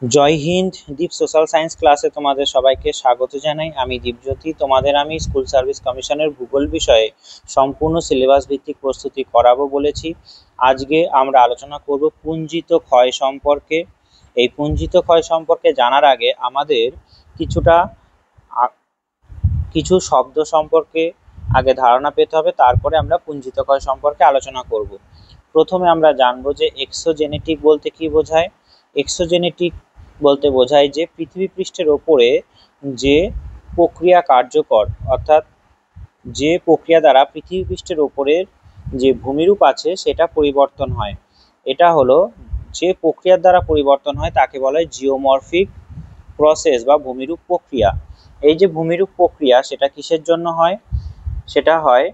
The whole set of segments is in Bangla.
জয় হিন্দ। দীপ সোশ্যাল সায়েন্স ক্লাসে তোমাদের সবাইকে স্বাগত জানাই। আমি দীপজ্যোতি। তোমাদের আমি স্কুল সার্ভিস কমিশনের ভূগোল বিষয়ে সম্পূর্ণ সিলেবাস ভিত্তিক প্রস্তুতি করাবো বলেছি। আজকে আমরা আলোচনা করব পুঞ্জিত ক্ষয় সম্পর্কে। এই পুঞ্জিত ক্ষয় সম্পর্কে জানার আগে আমাদের কিছু শব্দ সম্পর্কে আগে ধারণা পেতে হবে, তারপরে আমরা পুঞ্জিত ক্ষয় সম্পর্কে আলোচনা করব। প্রথমে আমরা জানবো যে এক্সোজেনেটিক বলতে কি বোঝায়। এক্সোজেনেটিক বলতে বোঝায় যে পৃথিবী পৃষ্ঠের ওপরে যে প্রক্রিয়া কার্যকর, অর্থাৎ যে প্রক্রিয়া দ্বারা পৃথিবী পৃষ্ঠের ওপরের যে ভূমিরূপ আছে সেটা পরিবর্তন হয়। এটা হলো যে প্রক্রিয়ার দ্বারা পরিবর্তন হয় তাকে বলা হয় জিওমরফিক প্রসেস বা ভূমিরূপ প্রক্রিয়া। এই যে ভূমিরূপ প্রক্রিয়া সেটা কিসের জন্য হয়? সেটা হয়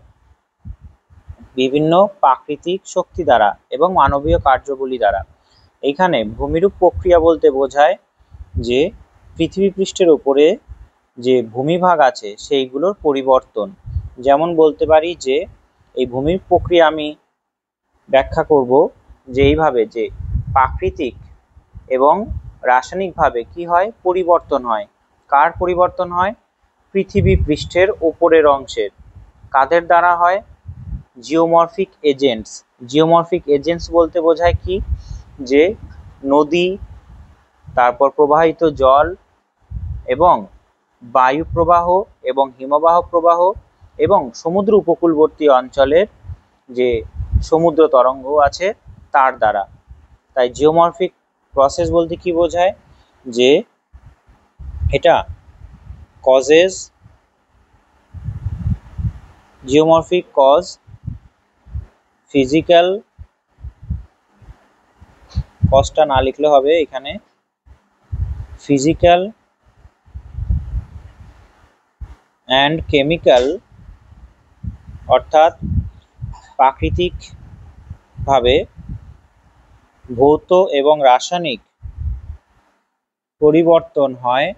বিভিন্ন প্রাকৃতিক শক্তি দ্বারা এবং মানবীয় কার্যবলী দ্বারা। এখানে ভূমিরূপ প্রক্রিয়া বলতে বোঝায় যে পৃথিবী পৃষ্ঠের উপরে যে ভূমিভাগ আছে সেইগুলোর পরিবর্তন। যেমন বলতে পারি যে এই ভূমির প্রক্রিয়া আমি ব্যাখ্যা করব যে এইভাবে যে প্রাকৃতিক এবং রাসায়নিকভাবে কি হয়, পরিবর্তন হয়। কার পরিবর্তন হয়? পৃথিবী পৃষ্ঠের ওপরের অংশের। কাদের দ্বারা হয়? Geomorphic agents. জিওমরফিক এজেন্টস বলতে বোঝায় কি, যে নদী, তারপর প্রবাহিত জল এবং বায়ু প্রবাহ এবং হিমবাহ প্রবাহ এবং সমুদ্র উপকূলবর্তী অঞ্চলের যে সমুদ্র তরঙ্গ আছে তার দ্বারা। তাই জিওমরফিক প্রসেস বলতে কি বোঝায়, যে এটা কজেস, জিওমরফিক কজ ফিজিক্যাল, কজটা না লিখলে হবে এখানে, ফিজিক্যাল অ্যান্ড কেমিক্যাল, অর্থাৎ প্রাকৃতিকভাবে ভৌত এবং রাসায়নিক পরিবর্তন হয়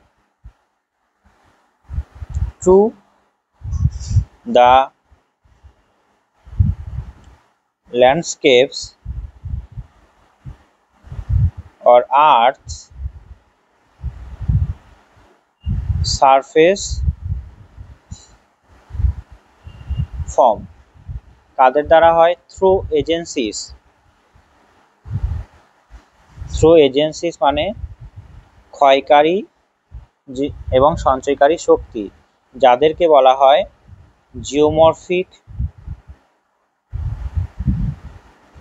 to the landscapes or Earth's surface form। কাদের দ্বারা হয়? Through agencies. থ্রু এজেন্সিস মানে ক্ষয়কারী এবং সঞ্চয়কারী শক্তি, যাদেরকে বলা হয় জিওমরফিক,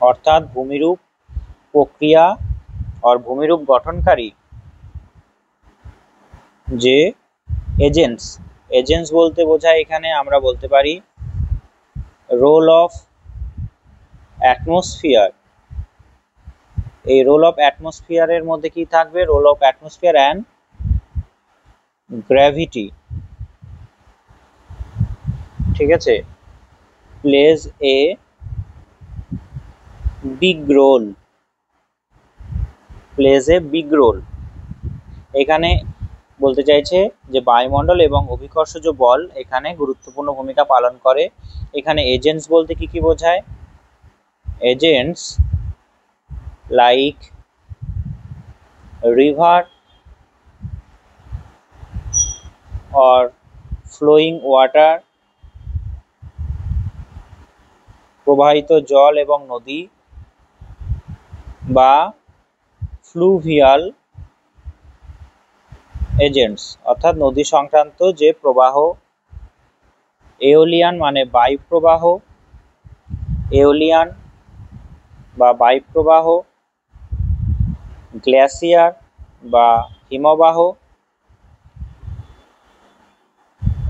অর্থাৎ ভূমিরূপ প্রক্রিয়া আর ভূমিরূপ গঠনকারী যে এজেন্টস। এজেন্টস বলতে বোঝায় এখানে আমরা বলতে পারি রোল অফ অ্যাটমসফিয়ার। এই রোল অফ অ্যাটমসফিয়ারের মধ্যে কি থাকবে? Role of atmosphere and gravity. ঠিক আছে, plays a big role, plays a big role. এখানে বলতে চাইছে যে বায়ুমণ্ডল এবং অভিকর্ষজ বল এখানে গুরুত্বপূর্ণ ভূমিকা পালন করে। এখানে এজেন্টস বলতে কি কি বোঝায়? Agents like river or flowing water, প্রবাহিত জল এবং নদী, বা ফ্লুভিয়াল এজেন্টস অর্থাৎ নদী সংক্রান্ত যে প্রবাহ। এওলিয়ান মানে বায়ু প্রবাহ, এওলিয়ান বা বায়ু প্রবাহ, গ্লেসিয়ার বা হিমবাহ,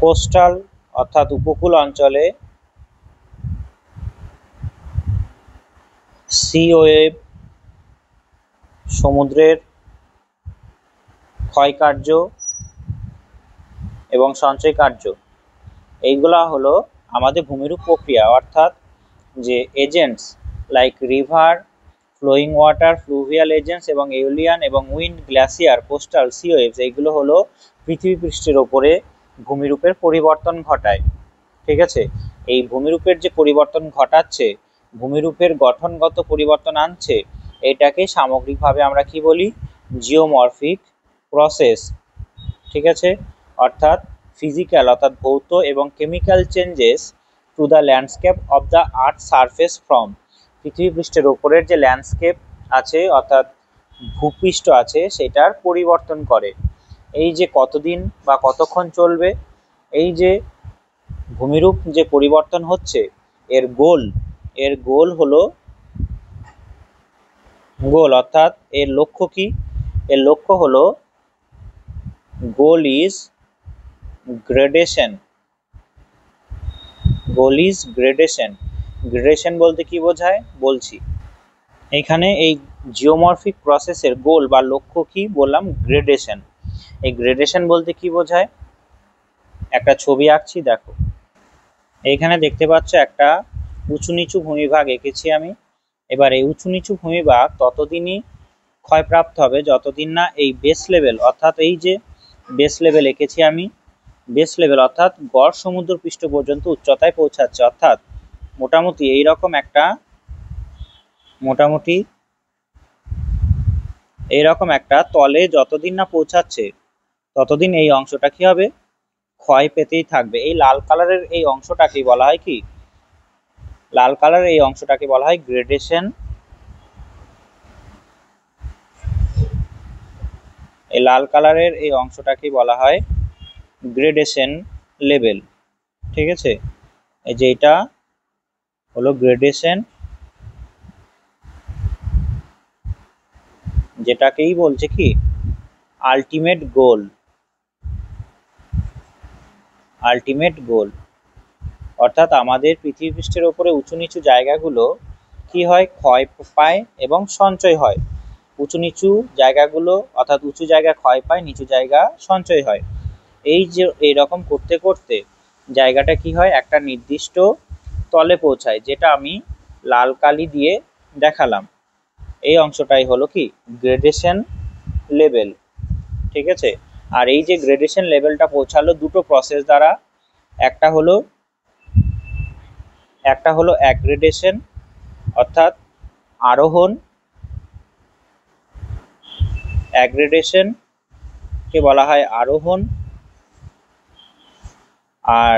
কোস্টাল অর্থাৎ উপকূল অঞ্চলে সি ওয়েভ, সমুদ্রের ক্ষয়কার্য এবং সঞ্চয় কার্য। এইগুলা হলো আমাদের ভূমিরূপ প্রক্রিয়া, অর্থাৎ যে agents like river, flowing water, fluvial agents এবং এওলিয়ান এবং wind, glacier, coastal, sea waves, এইগুলো হলো পৃথিবী পৃষ্ঠের ওপরে ভূমিরূপের পরিবর্তন ঘটায়। ঠিক আছে, এই ভূমিরূপের যে পরিবর্তন ঘটাচ্ছে, ভূমিরূপের গঠনগত পরিবর্তন আনছে, এটাকে সামগ্রিকভাবে আমরা কি বলি? জিওমরফিক প্রসেস, ঠিক আছে, অর্থাৎ ফিজিক্যাল অর্থাৎ ভৌত এবং chemical changes to the landscape of the earth surface from, পৃথিবী পৃষ্ঠের ওপরের যে ল্যান্ডস্কেপ আছে অর্থাৎ ভূপৃষ্ঠ আছে সেটার পরিবর্তন করে। এই যে কতদিন বা কতক্ষণ চলবে, এই যে ভূমিরূপ যে পরিবর্তন হচ্ছে এর গোল হলো অর্থাৎ এর লক্ষ্য কি, এর লক্ষ্য হলো গোল ইজ গ্রেডেশন। গ্রেডেশন বলতে কি বোঝায় বলছি। এখানে এই জিওমরফিক প্রসেসের গোল বা লক্ষ্য কি বললাম, গ্রেডেশন। এই গ্রেডেশন বলতে কি বোঝায়, একটা ছবি আঁকছি দেখো, এইখানে দেখতে পাচ্ছ একটা উঁচু নিচু ভূমিভাগ এঁকেছি আমি। এবার এই উঁচু নিচু ভূমিভাগ ততদিনই ক্ষয়প্রাপ্ত হবে যতদিন না এই বেস লেভেল, অর্থাৎ এই যে বেস লেভেল এঁকেছি আমি, বেস লেভেল অর্থাৎ গড় সমুদ্র পৃষ্ঠ পর্যন্ত উচ্চতায় পৌঁছাচ্ছে। অর্থাৎ মোটামুটি এইরকম একটা তলে যতদিন না পৌঁছাচ্ছে ততদিন এই অংশটা কি হবে, ক্ষয় পেতেই থাকবে। এই লাল কালারের এই অংশটাকে বলা হয় কি, গ্রেডেশন। এই লাল কালারের এই অংশটাকে বলা হয় গ্রেডেশন লেভেল, ঠিক আছে। এই যে এটা হলো গ্রেডেশন, যেটাকেই বলছে কি আলটিমেট গোল। অর্থাৎ আমাদের পৃথিবী পৃষ্ঠের উপরে উঁচু নিচু জায়গাগুলো কি হয়, ক্ষয় পায় এবং সঞ্চয় হয়। উঁচু নিচু জায়গাগুলো অর্থাৎ উঁচু জায়গা ক্ষয় পায়, নিচু জায়গা সঞ্চয় হয়। এই যে এইরকম করতে করতে জায়গাটা কি হয়, একটা নির্দিষ্ট তলে পৌঁছায়, যেটা আমি লাল কালি দিয়ে দেখালাম। এই অংশটাই হলো কি গ্রেডেশন লেভেল, ঠিক আছে। আর এই যে গ্রেডেশন লেভেলটা পৌঁছালো দুটো প্রসেস দ্বারা, একটা হলো অ্যাগ্রেডেশন অর্থাৎ আরোহণ, কে বলা হয় আরোহণ। আর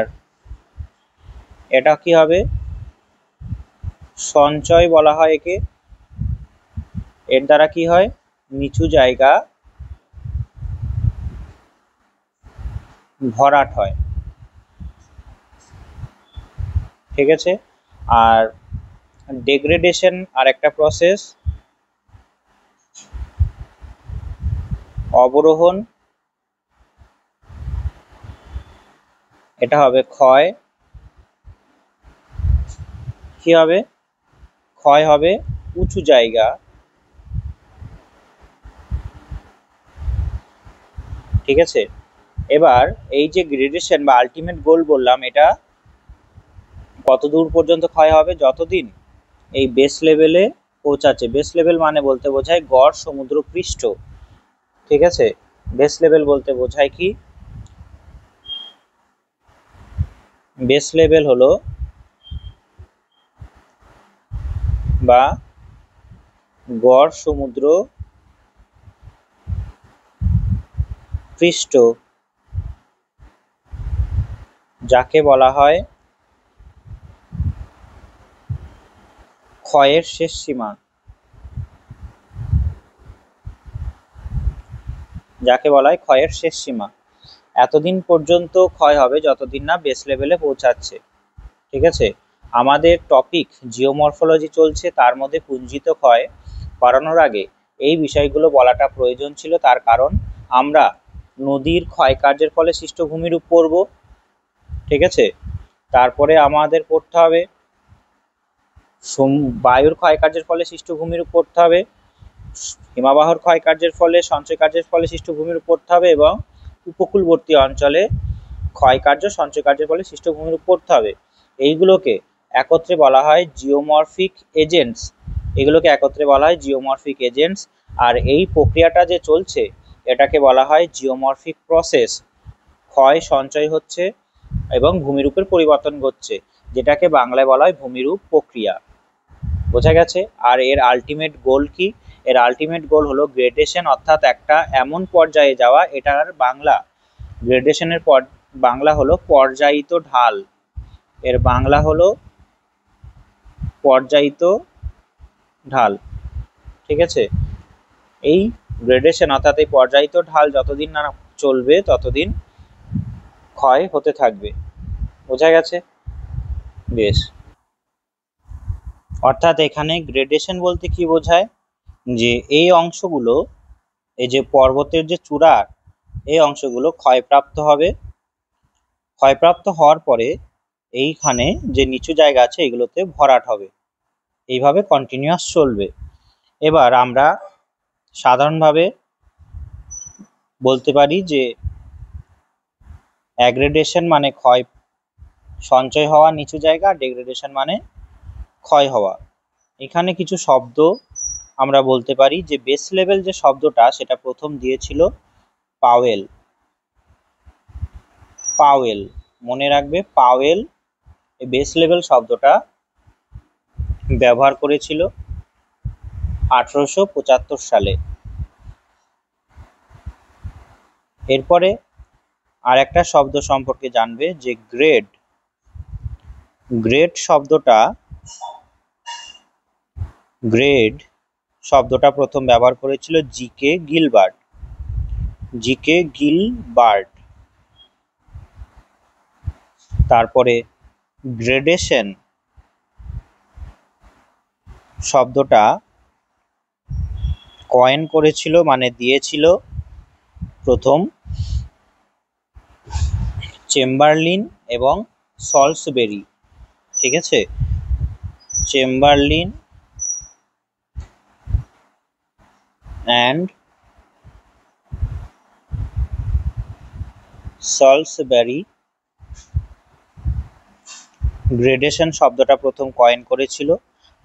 এটা কি হবে, সঞ্চয় বলা হয় একে। এর দ্বারা কি হয়, নিচু জায়গা ভরাট হয়, ঠিক আছে। আর ডেগ্রেডেশন আর একটা প্রসেস, অবরোহণ, এটা হবে ক্ষয়। কি হবে, ক্ষয় হবে উঁচু জায়গা, ঠিক আছে। এবার এই যে গ্রেডেশন বা আলটিমেট গোল বললাম, এটা কত দূর পর্যন্ত ক্ষয় হবে, যতদিন এই বেস লেভেলে পৌঁছাচ্ছে। বেস লেভেল মানে বলতে বোঝায় গড় সমুদ্র পৃষ্ঠ, ঠিক আছে। বেস লেভেল বলতে বোঝায় কি, বেস লেভেল হলো বা গড় সমুদ্র পৃষ্ঠ, যাকে বলা হয় ক্ষয়ের শেষ সীমা, এতদিন পর্যন্ত ক্ষয় হবে যতদিন না বেস লেভেলে পৌঁছাচ্ছে, ঠিক আছে। আমাদের টপিক জিওমরফোলজি চলছে, তার মধ্যে পুঞ্জিত ক্ষয় করানোর আগে এই বিষয়গুলো বলাটা প্রয়োজন ছিল। তার কারণ আমরা নদীর ক্ষয়কার্যের ফলে সৃষ্ট ভূমিরূপ পড়ব, ঠিক আছে। তারপরে আমাদের পড়তে হবে বায়ুর ক্ষয়কার্যের ফলে সৃষ্ট ভূমিরূপ পড়তে হবে, হিমবাহর ক্ষয়কার্যের ফলে সঞ্চয় কার্যের ফলে সৃষ্ট ভূমিরূপ পড়তে হবে, এবং উপকূলবর্তী অঞ্চলে ক্ষয়কার্য সঞ্চয় কার্যের ফলে সৃষ্ট ভূমিরূপ পড়তে হবে। এইগুলোকে একত্রে বলা হয় জিওমরফিক এজেন্টস। আর এই প্রক্রিয়াটা যে চলছে এটাকে বলা হয় জিওমরফিক প্রসেস। ক্ষয় সঞ্চয় হচ্ছে এবং ভূমিরূপের পরিবর্তন ঘটছে, যেটাকে বাংলায় বলা হয় ভূমিরূপ প্রক্রিয়া। বোঝা গেছে। আর এর আলটিমেট গোল কি, এর আলটিমেট গোল হলো গ্রেডেশন, অর্থাৎ একটা এমন পর্যায়ে যাওয়া, এটার বাংলা গ্রেডেশনের বাংলা হলো পর্যায়িত ঢাল। এর বাংলা হলো পর্যায়িত ঢাল। ঠিক আছে, এই গ্রেডেশন অর্থাৎ এই পর্যায়িত ঢাল যতদিন না চলবে ততদিন ক্ষয় হতে থাকবে। বোঝা গেছে? বেশ। অর্থাৎ এখানে গ্রেডেশন বলতে কি বোঝায়, যে এই অংশগুলো, এই যে পর্বতের যে চূড়ার এই অংশগুলো ক্ষয়প্রাপ্ত হবে, ক্ষয়প্রাপ্ত হওয়ার পরে এইখানে যে নিচু জায়গা আছে এগুলোতে ভরাট হবে, এইভাবে কন্টিনিউয়াস চলবে। এবার আমরা সাধারণভাবে বলতে পারি যে অ্যাগ্রেডেশন মানে ক্ষয়, সঞ্চয় হওয়া নিচু জায়গা, ডেগ্রেডেশন মানে ক্ষয় হওয়া। এখানে কিছু শব্দ আমরা বলতে পারি, যে বেস লেভেল যে শব্দটা সেটা প্রথম দিয়েছিল পাওয়েল। পাওয়েল, মনে রাখবে, পাওয়েল এই বেস লেভেল শব্দটা ব্যবহার করেছিল 1875 সালে। এরপরে আর একটা শব্দ সম্পর্কে জানবে, যে গ্রেড। গ্রেড শব্দটা প্রথম ব্যবহার করেছিল জি.কে. গিলবার্ট। জি.কে. গিলবার্ট। তারপরে গ্রেডেশন শব্দটা কয়েন করেছিল, মানে দিয়েছিল প্রথম চেম্বারলিন এবং সলসবেরি। ঠিক আছে, চেম্বারলিন অ্যান্ড সলসবেরি গ্রেডেশন শব্দটা প্রথম কয়েন করেছিল।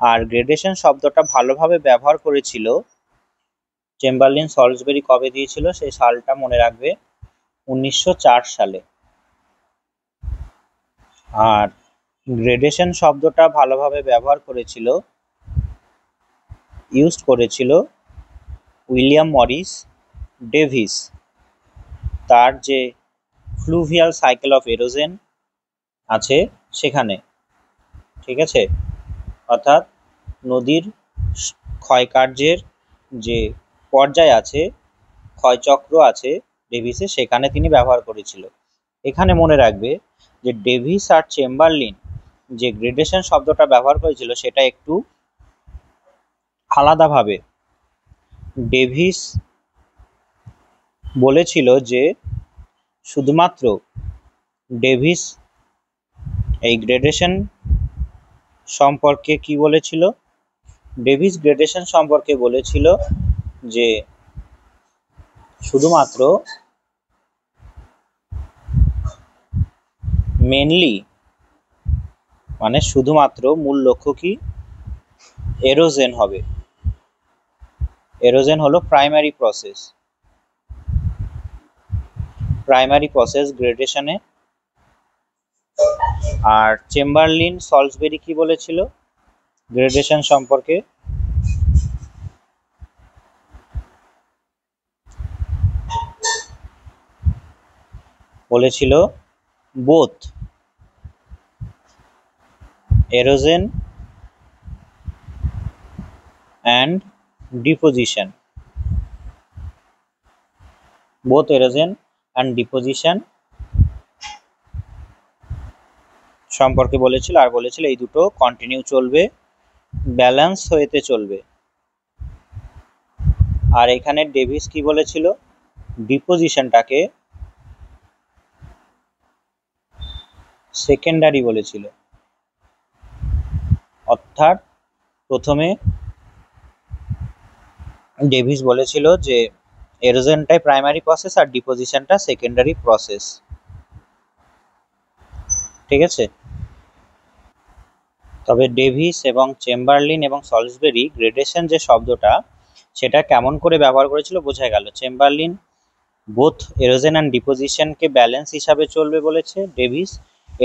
আর গ্রেডেশন শব্দটা ভালোভাবে ব্যবহার করেছিল চেম্বারলিন সলসবেরি। কবে দিয়েছিল সেই সালটা মনে রাখবে, 1904 সালে। আর গ্রেডেশন শব্দটা ভালোভাবে ব্যবহার করেছিল উইলিয়াম মরিস ডেভিস, তার যে ফ্লুভিয়াল সাইকেল অফ এরোশন আছে সেখানে। ঠিক আছে, অর্থাৎ নদীর ক্ষয়কার্যের যে পর্যায় আছে, ক্ষয়চক্র আছে ডেভিসে, সেখানে তিনি ব্যবহার করেছিল। এখানে মনে রাখবে যে ডেভিস আর চেম্বারলিন যে গ্রেডেশন শব্দটা ব্যবহার করেছিল সেটা একটু আলাদাভাবে। ডেভিস বলেছিল যে শুধুমাত্র ডেভিস এই গ্রেডেশন সম্পর্কে কি বলেছিল, ডেভিস গ্রেডেশন সম্পর্কে বলেছিল যে শুধুমাত্র মেনলি, মানে শুধুমাত্র মূল লক্ষ্য কি, এরোজেন হবে। এরোজেন হলো প্রাইমারি প্রসেস গ্রেডেশনে। আর চেম্বারলিন সলসবেরি কি বলেছিল গ্রেডেশন সম্পর্কে, বলেছিল both erosion and deposition. Both erosion and deposition সম্পর্কে বলেছিল। আর বলেছিল এই দুটো কন্টিনিউ চলবে, ব্যালেন্স হয়েতে চলবে। আর এখানে ডেভিস কি বলেছিল, ডিপোজিশনটাকে সেকেন্ডারি বলেছিল। অর্থাৎ প্রথমে ডেভিস বলেছিল যে এরোজনটাই প্রাইমারি প্রসেস আর ডিপোজিশনটা সেকেন্ডারি প্রসেস। ঠিক আছে, তবে ডেভিস এবং চেম্বারলিন এবং সলসবেরি গ্রেডেশন যে শব্দটা সেটা কেমন করে ব্যবহার করেছিল বোঝা গেল। Chamberlin both erosion and ডিপোজিশনকে balance হিসাবে চলবে বলেছে, ডেভিস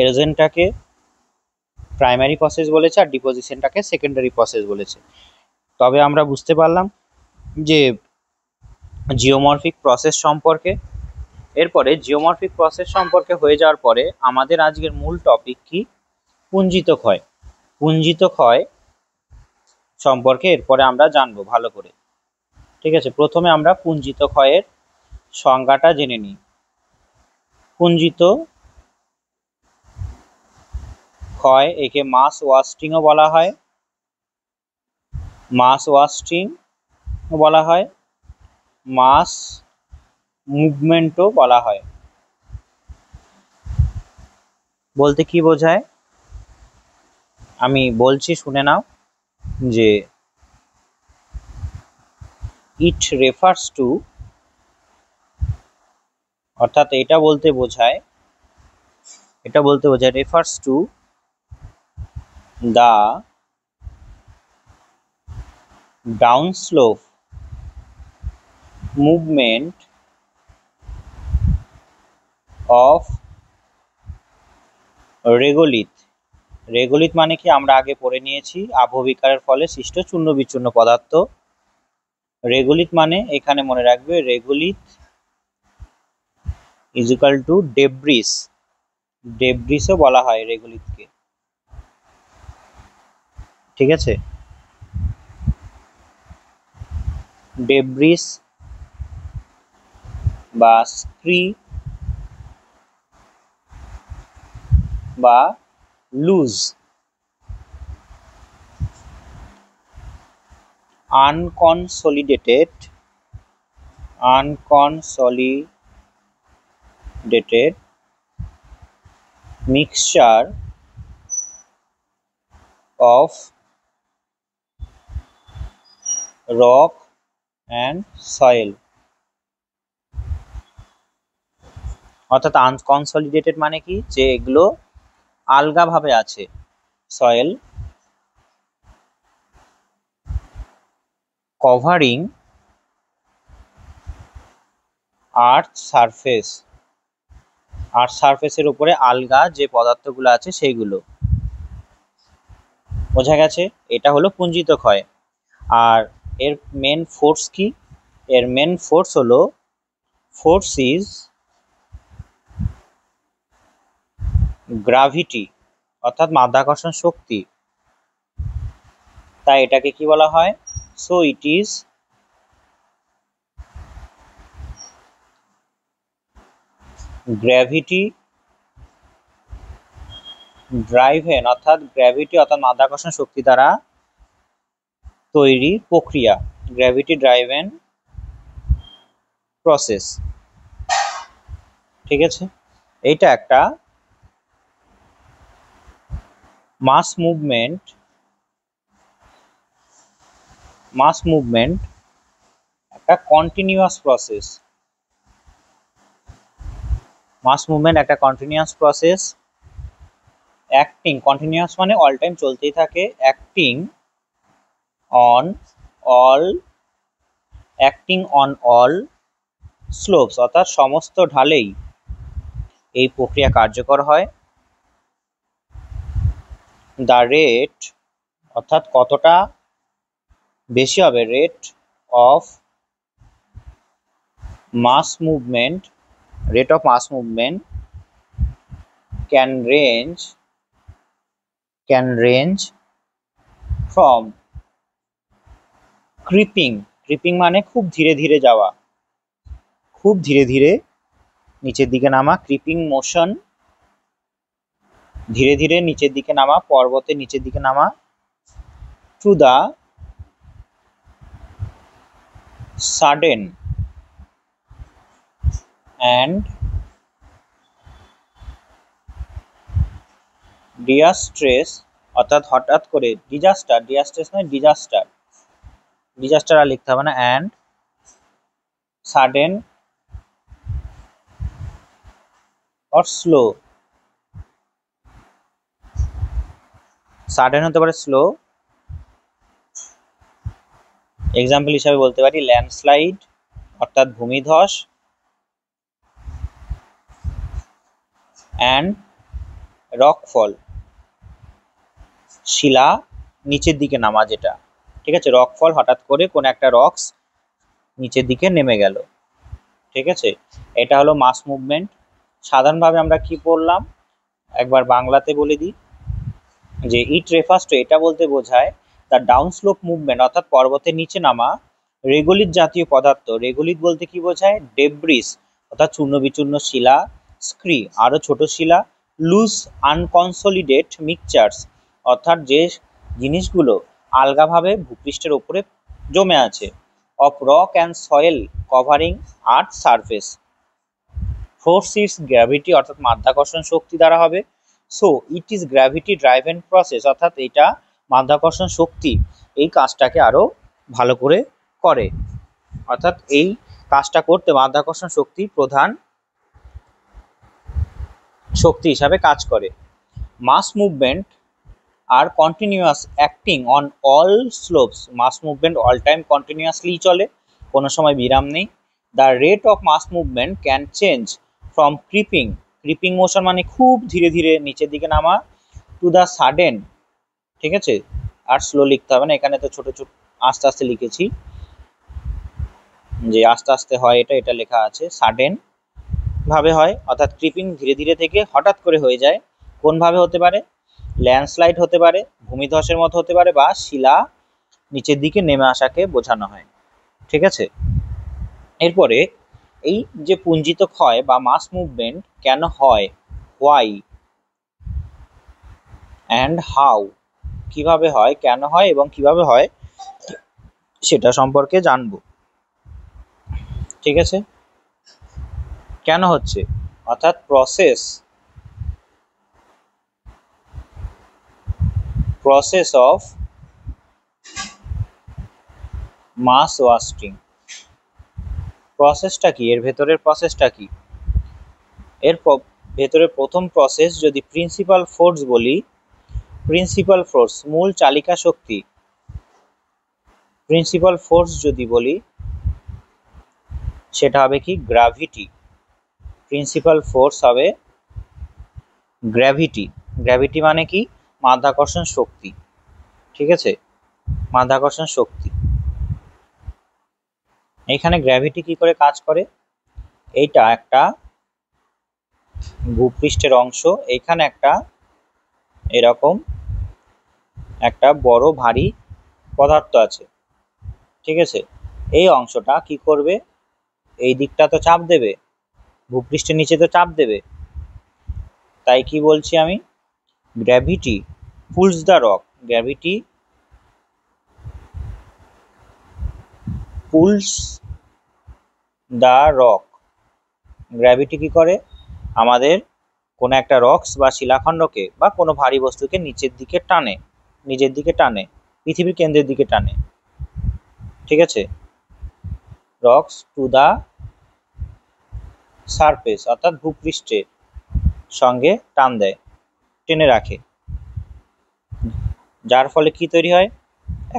এরোজেনটাকে প্রাইমারি প্রসেস বলেছে আর ডিপোজিশনটাকে সেকেন্ডারি প্রসেস বলেছে। তবে আমরা বুঝতে পারলাম যে জিওমরফিক প্রসেস সম্পর্কে। এরপরে জিওমরফিক প্রসেস সম্পর্কে হয়ে যাওয়ার পরে আমাদের আজকের মূল টপিক কি, পুঞ্জিত ক্ষয়। পুঞ্জিত ক্ষয় সম্পর্কে এরপরে আমরা জানবো ভালো করে। ঠিক আছে, প্রথমে আমরা পুঞ্জিত ক্ষয়ের সংজ্ঞাটা জেনে নিই। পুঞ্জিত ক্ষয়, একে মাস ওয়াস্টিংও বলা হয়, মাস ওয়াস্টিং বলা হয়, মাস মুভমেন্টও বলা হয়। বলতে কি বোঝায় আমি বলছি, শুনে নাও। যে ইট রেফার্স টু, অর্থাৎ এটা বলতে বোঝায় refers to the downslope movement of regolith. Regolith মানে কি আমরা আগে পড়ে নিয়েছি, আবহবিকারের ফলে সৃষ্ট চূর্ণ বিচূর্ণ পদার্থ। রেগোলিথ মানে এখানে মনে রাখবে, regolith is equal to debris. ডেব্রিসও বলা হয় রেগোলিথকে। ঠিক আছে, ডেব্রিস বা স্ক্রি বা loose, unconsolidated mixture of rock and soil. অর্থাৎ আনকনসলিডেটেড মানে কি, যে এগুলো আলগা ভাবে আছে। Soil covering earth surface, earth সারফেসের উপরে আলগা যে পদার্থগুলো আছে সেইগুলো। বোঝা গেছে, এটা হলো পুঞ্জিত ক্ষয়। আর এর মেন ফোর্স কি, এর মেন ফোর্স হলো, ফোর্স ইজ গ্রাভিটি, অর্থাৎ মাধ্যাকর্ষণ শক্তি। তাই এটাকে কি বলা হয়, so it is gravity driven, অর্থাৎ গ্র্যাভিটি অর্থাৎ মাধ্যাকর্ষণ শক্তি দ্বারা তৈরি প্রক্রিয়া, গ্র্যাভিটি ড্রাইভেন প্রসেস। ঠিক আছে, এইটা একটা মাস মুভমেন্ট একটা কন্টিনিউয়াস প্রসেস। মাস মুভমেন্ট একটা কন্টিনিউয়াস প্রসেস। অ্যাক্টিং, কন্টিনিউয়াস মানে অল টাইম চলতেই থাকে। অ্যাক্টিং অন অল স্লোপস, অর্থাৎ সমস্ত ঢালেই এই প্রক্রিয়া কার্যকর হয়। দ্য রেট, অর্থাৎ কতটা বেশি হবে, rate of mass movement can range from creeping মানে খুব ধীরে ধীরে যাওয়া, খুব ধীরে ধীরে নিচের দিকে নামা, ক্রিপিং মোশন, ধীরে ধীরে নিচের দিকে নামা, পর্বতের নিচের দিকে নামা, টু দা সাডেন অ্যান্ড ডিয়াস্ট্রেস, অর্থাৎ হঠাৎ করে, ডিজাস্টার আর লিখতে হবে না, and sudden or slow, sudden হতে পারে, স্লো। এক্সাম্পল হিসাবে বলতে পারি ল্যান্ডস্লাইড অর্থাৎ ভূমিধস, অ্যান্ড রকফল, শিলা নিচের দিকে নামা যেটা। ঠিক আছে, রকফল হঠাৎ করে কোন একটা রক্স নিচের দিকে নেমে গেল। ঠিক আছে, এটা হলো মাস মুভমেন্ট। সাধারণভাবে আমরা কি পড়লাম একবার বাংলাতে বলে দিই, যে ইট রেফার্স টু, এটা বলতে বোঝায় দ্য ডাউন স্লোপ মুভমেন্ট, অর্থাৎ পর্বতের নিচে নামা রেগোলিথ জাতীয় পদার্থ। রেগোলিথ বলতে কি বোঝায়? ডেব্রিস, অর্থাৎ চূর্ণ বিচূর্ণ শিলা, স্ক্রি আরো ছোট শিলা, লুজ আনকনসলিডেট মিক্সচার্স, অর্থাৎ যে জিনিসগুলো আলগাভাবে ভূপৃষ্ঠের উপরে জমে আছে, of rock and soil covering earth surface. Force is gravity, অর্থাৎ মাধ্যাকর্ষণ শক্তি দ্বারা হবে। So it is gravity driven process, অর্থাৎ এটা মাধ্যাকর্ষণ শক্তি এই কাজটাকে আরো ভালো করে করে, অর্থাৎ এই কাজটা করতে মাধ্যাকর্ষণ শক্তি প্রধান শক্তি হিসাবে কাজ করে। Mass movement are continuous acting on all slopes. Mass movement all time continuously চলে, কোনো সময় বিরাম নেই। The rate of mass movement can change from creeping, creeping motion মানে খুব ধীরে ধীরে নিচের দিকে নামা, টু দ্য সাডেন, ঠিক আছে, আর স্লো লিখতে হবে না, এখানে তো ছোট ছোট আস্তে আস্তে লিখেছি, যে আস্তে আস্তে হয় এটা লেখা আছে, সাডেন ভাবে হয়, অর্থাৎ ক্রিপিং ধীরে ধীরে থেকে হঠাৎ করে হয়ে যায়। কোন ভাবে হতে পারে? ল্যান্ডস্লাইড হতে পারে, ভূমিধসের মতো হতে পারে, বা শিলা নিচের দিকে নেমে আসাকে বোঝানো হয়। ঠিক আছে, এরপরে এই যে পুঞ্জিত ক্ষয় বা মাস মুভমেন্ট কেন হয়, হোয়াই অ্যান্ড হাউ, কিভাবে হয়, কেন হয় এবং কিভাবে হয় সেটা সম্পর্কে জানবো। ঠিক আছে, কেন হচ্ছে, অর্থাৎ প্রসেস অফ মাস ওয়াস্টিং। প্রসেসটা কি, এর ভেতরের প্রসেসটা কি? এর ভেতরে প্রথম প্রসেস যদি প্রিন্সিপাল ফোর্স বলি, প্রিন্সিপাল ফোর্স মূল চালিকা শক্তি, প্রিন্সিপাল ফোর্স যদি বলি সেটা হবে কি? গ্র্যাভিটি। প্রিন্সিপাল ফোর্স হবে গ্র্যাভিটি। গ্র্যাভিটি মানে কি? মাধ্যাকর্ষণ শক্তি। ঠিক আছে, মাধ্যাকর্ষণ শক্তি। এখানে গ্র্যাভিটি কি করে কাজ করে? এইটা একটা ভূপৃষ্ঠের অংশ, এখানে একটা এরকম একটা বড় ভারী পদার্থ আছে। ঠিক আছে, এই অংশটা কি করবে? এই দিকটা তো চাপ দেবে, ভূপৃষ্ঠের নিচে তো চাপ দেবে, তাই কি বলছি আমি? Gravity pools the rock, gravity pools the rock. Gravity কি করে? আমাদের কোনো একটা রক্স বা শিলাখণ্ডকে বা কোনো ভারী বস্তুকে নিচের দিকে টানে, নিজের দিকে টানে, পৃথিবীর কেন্দ্রের দিকে টানে। ঠিক আছে, রক্স টু দা সারফেস, অর্থাৎ ভূপৃষ্ঠের সঙ্গে টান দেয়, টেনে রাখে, যার ফলে কি তৈরি হয়?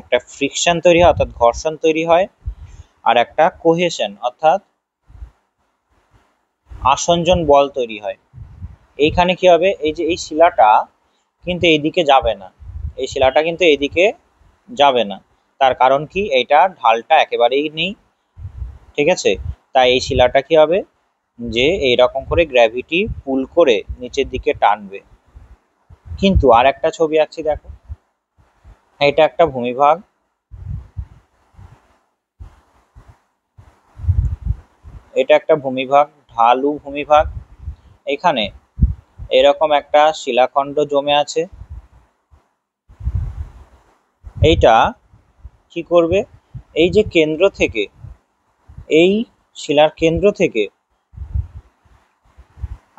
একটা ফ্রিকশন তৈরি হয়, অর্থাৎ ঘর্ষণ তৈরি হয়, আর একটা কোহেশন অর্থাৎ আসঞ্জন বল তৈরি হয়। এইখানে কি হবে? এই যে এই শিলাটা কিন্তু এইদিকে যাবে না, এই শিলাটা কিন্তু এইদিকে যাবে না, তার কারণ কি? এইটা ঢালটা একেবারেই নেই। ঠিক আছে, তাই এই শিলাটা কি হবে? যে এইরকম করে গ্র্যাভিটি পুল করে নিচের দিকে টানবে। কিন্তু আর একটা ছবি আঁকছি দেখো, এটা একটা ভূমিভাগ, এটা একটা ভূমিভাগ, ঢালু ভূমিভাগ। এখানে এরকম একটা শিলাখণ্ড জমে আছে, এইটা কি করবে? এই যে কেন্দ্র থেকে, এই শিলার কেন্দ্র থেকে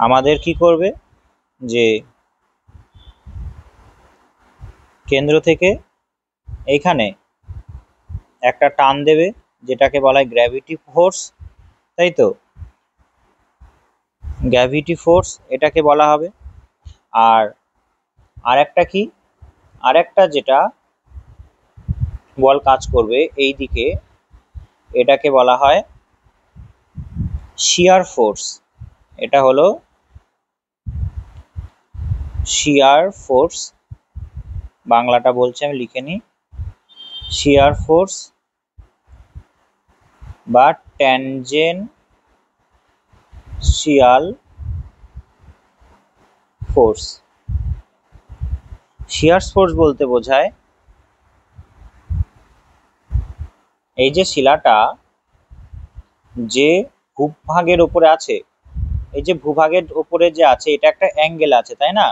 আমাদের কি করবে? যে কেন্দ্র থেকে এইখানে একটা টান দেবে, যেটাকে বলা হয় গ্র্যাভিটি ফোর্স, তাই তো? গ্র্যাভিটি ফোর্স এটাকে বলা হবে। আর আরেকটা কি? আরেকটা যেটা বল কাজ করবে এই দিকে, এটাকে বলা হয় শিয়ার ফোর্স। এটা হলো শিয়ার ফোর্স, বাংলাটা বলছি আমি লিখে নিই, শিয়ার ফোর্স বা ট্যানজেনশিয়াল ফোর্স। শিয়ার ফোর্স বলতে বোঝায় এই যে শিলাটা যে ভূভাগের উপরে আছে, এই যে ভূভাগের উপরে যে আছে এটা একটা অ্যাঙ্গেল আছে, তাই না?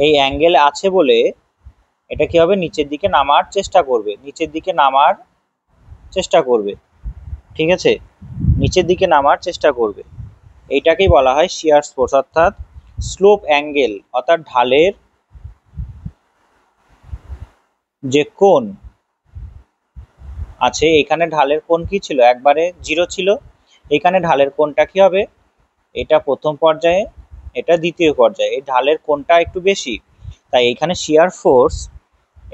এই অ্যাঙ্গেল আছে বলে এটা কি হবে, নিচের দিকে নামার চেষ্টা করবে, নিচের দিকে নামার চেষ্টা করবে। ঠিক আছে, নিচের দিকে নামার চেষ্টা করবে, এইটাকেই বলা হয় শিয়ার ফোর্স, অর্থাৎ স্লোপ অ্যাঙ্গেল, অর্থাৎ ঢালের যে কোণ আছে, এখানে ঢালের কোণ কি ছিল, একবারে 0 ছিল। এখানে ঢালের কোণটা কি হবে, এটা প্রথম পর্যায়ে, এটা দ্বিতীয় পর্যায়ে, এই ঢালের কোণটা একটু বেশি, তাই এখানে শিয়ার ফোর্স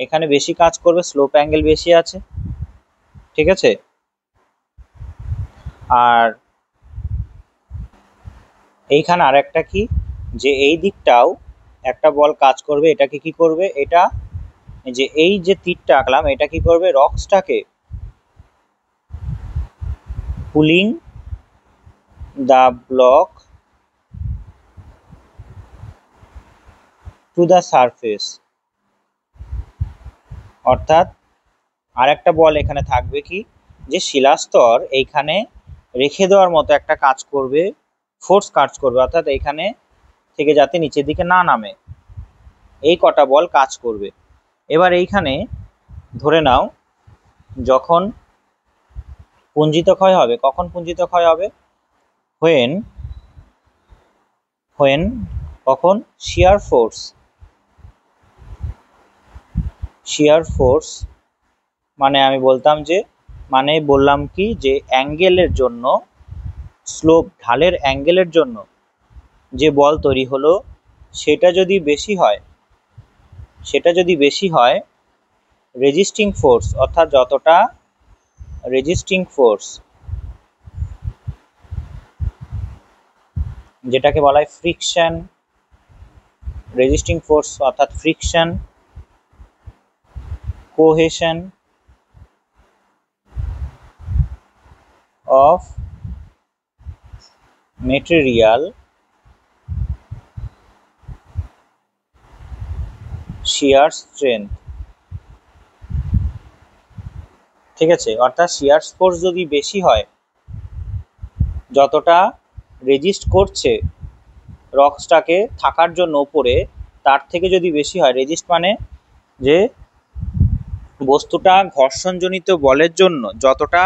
এখানে বেশি কাজ করবে, স্লোপ অ্যাঙ্গেল বেশি আছে। ঠিক আছে, আর এইখানে আর একটা কি, যে এই দিকটাও একটা বল কাজ করবে, এটাকে কি করবে, এটা যে এই যে তীরটা আঁকলাম এটা কি করবে, রক্সটাকে pulling the block to the surface. অর্থাৎ আর একটা বল এখানে থাকবে কি, যে শিলাস্তর এইখানে রেখে দেওয়ার মতো একটা কাজ করবে, ফোর্স কাজ করবে, অর্থাৎ এইখানে থেকে যাতে নিচের দিকে না নামে, এই কটা বল কাজ করবে। এবার এইখানে ধরে নাও যখন পুঞ্জিত ক্ষয় হবে, কখন পুঞ্জিত ক্ষয় হবে, হোয়েন হোয়েন কখন, শিয়ার ফোর্স মানে আমি বলতাম যে, মানে বললাম কি, যে অ্যাঙ্গেলের জন্য, স্লোপ ঢালের অ্যাঙ্গেলের জন্য যে বল তৈরি হলো সেটা যদি বেশি হয় রেজিস্টিং ফোর্স, অর্থাৎ যতটা রেজিস্টিং ফোর্স, যেটাকে বলা হয় ফ্রিকশন, রেজিস্টিং ফোর্স অর্থাৎ friction, cohesion of material, shear strength. ঠিক আছে, অর্থাৎ শিয়ার ফোর্স যদি বেশি হয়, যতটা রেজিস্ট করছে রক্সটাকে থাকার জন্য উপরে, তার থেকে যদি বেশি হয়, রেজিস্ট মানে যে বস্তুটা ঘর্ষণজনিত বলের জন্য যতটা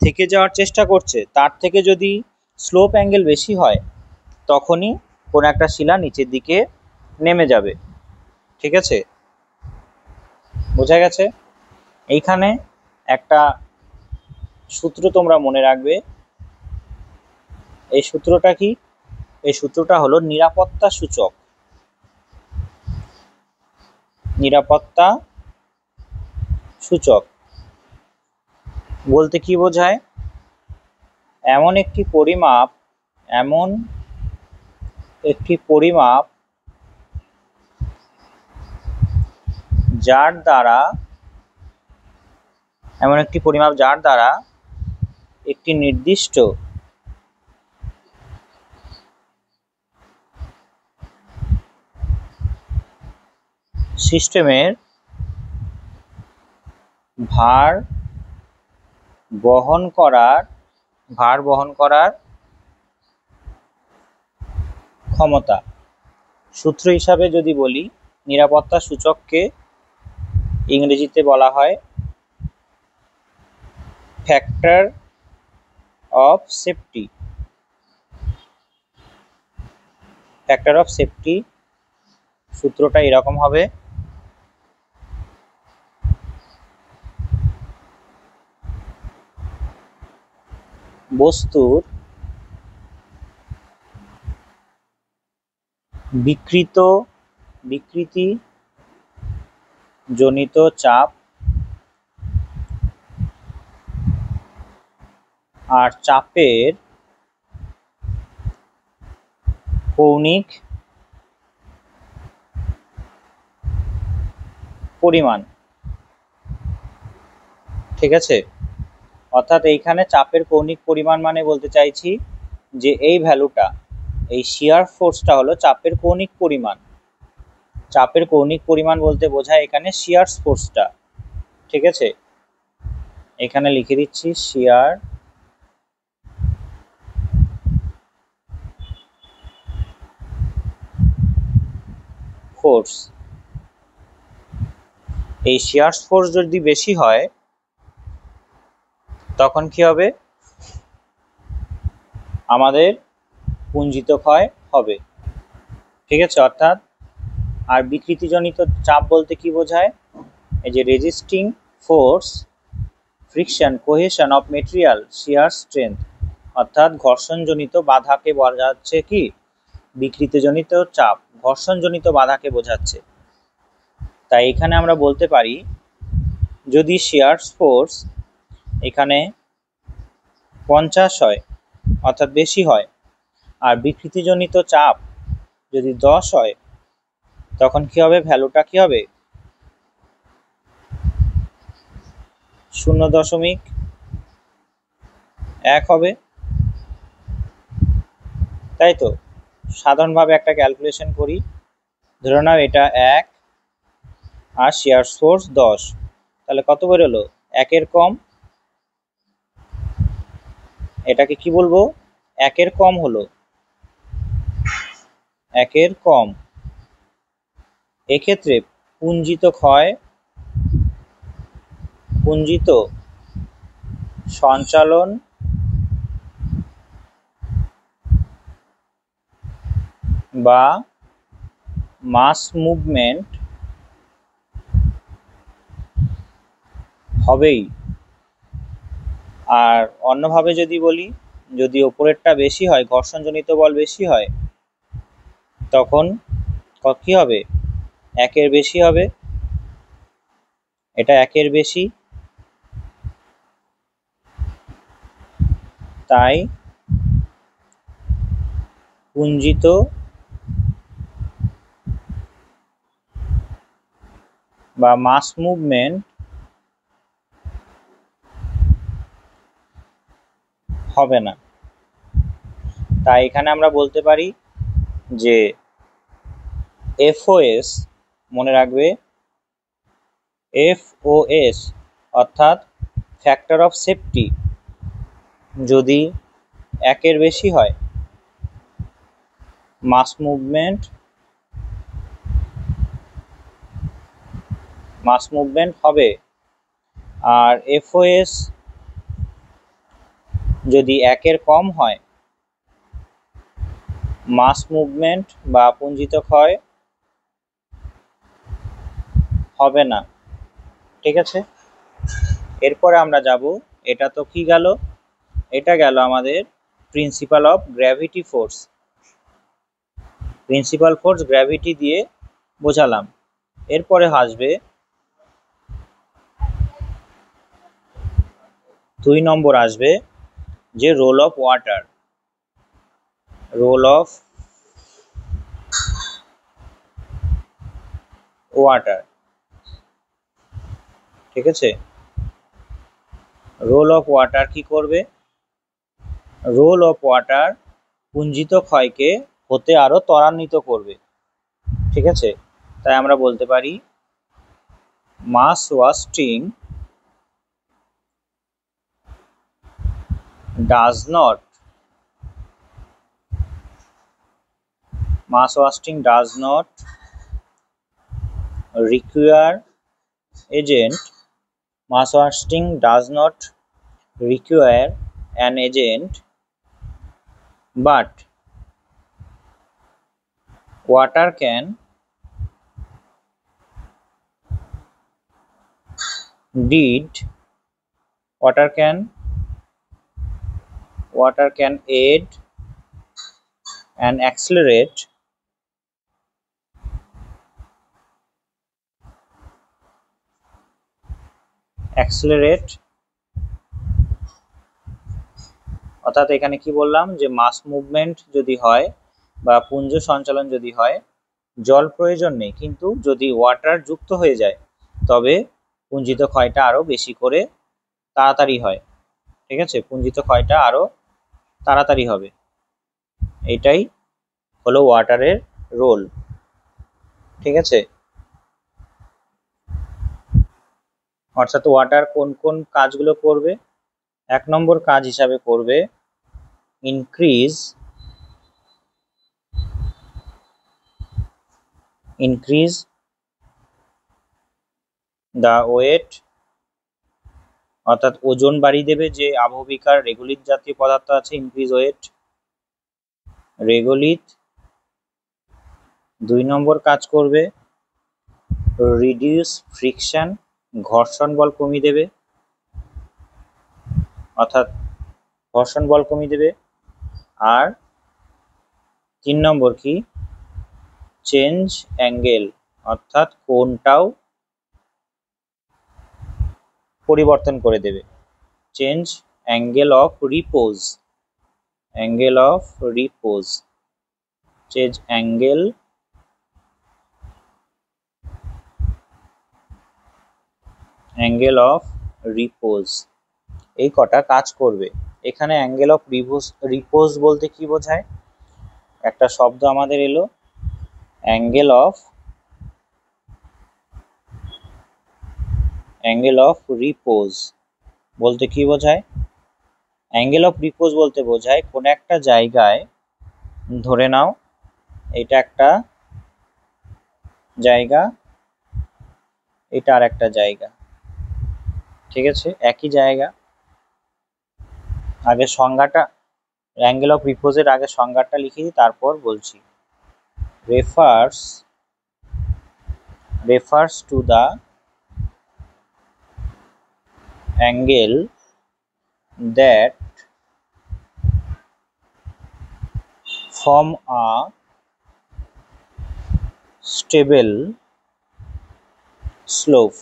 থেকে যাওয়ার চেষ্টা করছে তার থেকে যদি স্লোপ অ্যাঙ্গেল বেশি হয়, তখনই কোনো একটা শিলা নিচের দিকে নেমে যাবে। ঠিক আছে, বোঝা গেছে? এইখানে একটা সূত্র তোমরা মনে রাখবে, এই সূত্রটা কি, এই সূত্রটা হলো নিরাপত্তা সূচক। নিরাপত্তা সূচক বলতে কি বোঝায়, এমন একটি পরিমাপ যার দ্বারা একটি নির্দিষ্ট সিস্টেমের ভার বহন করার ক্ষমতা। সূত্র হিসাবে যদি বলি, নিরাপত্তা সূচককে ইংরেজিতে বলা হয় factor of safety. Factor of safety সূত্রটা এরকম হবে, বস্তুর বিকৃতি জনিত চাপ আর চাপের কৌণিক পরিমাণ। ঠিক আছে, অর্থাৎ এইখানে চাপের কৌণিক পরিমাণ মানে বলতে চাইছি যে এই ভ্যালুটা, এই শিয়ার ফোর্সটা হলো চাপের কৌণিক পরিমাণ। চাপের কৌণিক পরিমাণ বলতে বোঝায় এখানে শিয়ার ফোর্সটা। ঠিক আছে, এখানে লিখে দিচ্ছি শিয়ার ফোর্স। এই শিয়ার ফোর্স যদি বেশি হয় তখন কি হবে, আমাদের পুঞ্জিত ক্ষয় হবে। ঠিক আছে, অর্থাৎ আর বিকৃতিজনিত চাপ বলতে কি বোঝায়, এই যে resisting force, friction, cohesion of material, shear strength, অর্থাৎ ঘর্ষণজনিত বাধাকে বোঝাচ্ছে কি, বিকৃতিজনিত চাপ ঘর্ষণজনিত বাধাকে বোঝাচ্ছে। তাই এখানে আমরা বলতে পারি যদি শিয়ার ফোর্স এখানে 50 হয় অর্থাৎ বেশি হয়, আর বিকৃতিজনিত চাপ যদি 10 হয় তখন কি হবে, ভ্যালুটা কি হবে 0.1 হবে। তাই তো, সাধারণভাবে একটা ক্যালকুলেশন করি, ধরে নাও এটা 1 আর শিয়ার ফোর্স 10, তাহলে কত বেরোলো, 1-এর কম। এটাকে কি বলবো, 1-এর কম হলো, 1-এর কম। এক্ষেত্রে পুঞ্জিত ক্ষয়, পুঞ্জিত সঞ্চালন বা মাস মুভমেন্ট হবেই। আর অন্যভাবে যদি বলি, যদি ওপরেরটা বেশি হয়, ঘর্ষণজনিত বল বেশি হয়, তখন কি হবে, 1-এর বেশি হবে। এটা 1-এর বেশি, তাই পুঞ্জিত বা মাস মুভমেন্ট হবে না। তাই এখানে আমরা বলতে পারি যে এফওএস, মনে রাখবে এফওএস অর্থাৎ ফ্যাক্টর অফ সেফটি যদি 1-এর বেশি হয়, মাস মুভমেন্ট হবে। আর এফওএস যদি 1-এর কম হয়, মাস মুভমেন্ট বা পুঞ্জিত ক্ষয় হবে না। ঠিক আছে, এরপরে আমরা যাব, এটা তো কি গেল, এটা গেল আমাদের principal of gravity force. Principal force gravity দিয়ে বোঝালাম। এরপরে আসবে 2 নম্বর, আসবে যে role of water. Role of water, ঠিক আছে, রোল অফ ওয়াটার কি করবে, রোল অফ ওয়াটার পুঞ্জিত ক্ষয়কে হতে আরো ত্বরান্বিত করবে। ঠিক আছে, তাই আমরা বলতে পারি মাস wasting does not require an agent, but water can aid and accelerate অর্থাৎ এখানে কি বললাম, যে মাস মুভমেন্ট যদি হয় বা পুঞ্জ সঞ্চালন যদি হয়, জল প্রয়োজন নেই, কিন্তু যদি ওয়াটার যুক্ত হয়ে যায় তবে পুঞ্জিত ক্ষয়টা আরো বেশি করে তাড়াতাড়ি হয়। ঠিক আছে, পুঞ্জিত ক্ষয়টা আরো তাড়াতাড়ি হবে। এটাই হলো ওয়াটারের রোল। ঠিক আছে, অর্থাৎ ওয়াটার কোন কোন কাজগুলো করবে? 1 নম্বর কাজ হিসাবে করবে ইনক্রিজ দ্য ওয়েট, অর্থাৎ ওজন বাড়িয়ে দেবে যে আবহবিকার রেগুলিত জাতীয় পদার্থ আছে, ইনক্রিজ ওয়েট রেগুলিত। 2 নম্বর কাজ করবে রিডিউস ফ্রিকশন, ঘর্ষণ বল কমিয়ে দেবে, অর্থাৎ ঘর্ষণ বল কমিয়ে দেবে। আর 3 নম্বর কি, চেঞ্জ অ্যাঙ্গেল, অর্থাৎ কোণটাও পরিবর্তন করে দেবে। Change angle of repose, angle of repose, change angle of repose, এই কটা কাজ করবে। এখানে অ্যাঙ্গেল অফ রিপোজ বলতে কি বোঝায়? একটা শব্দ আমাদের এলো, অ্যাঙ্গেল অফ রিপোজ বলতে কি বোঝায়? অ্যাঙ্গেল অফ রিপোজ বলতে বোঝায় কোন একটা জায়গায়, ধরে নাও এটা একটা জায়গা, এটা আর একটা জায়গা, ঠিক আছে, একই জায়গা। আগে সংজ্ঞাটা, অ্যাঙ্গেল অফ রিপোজের আগে সংজ্ঞাটা লিখে দিই, তারপর বলছি। refers to the angle that form a stable slope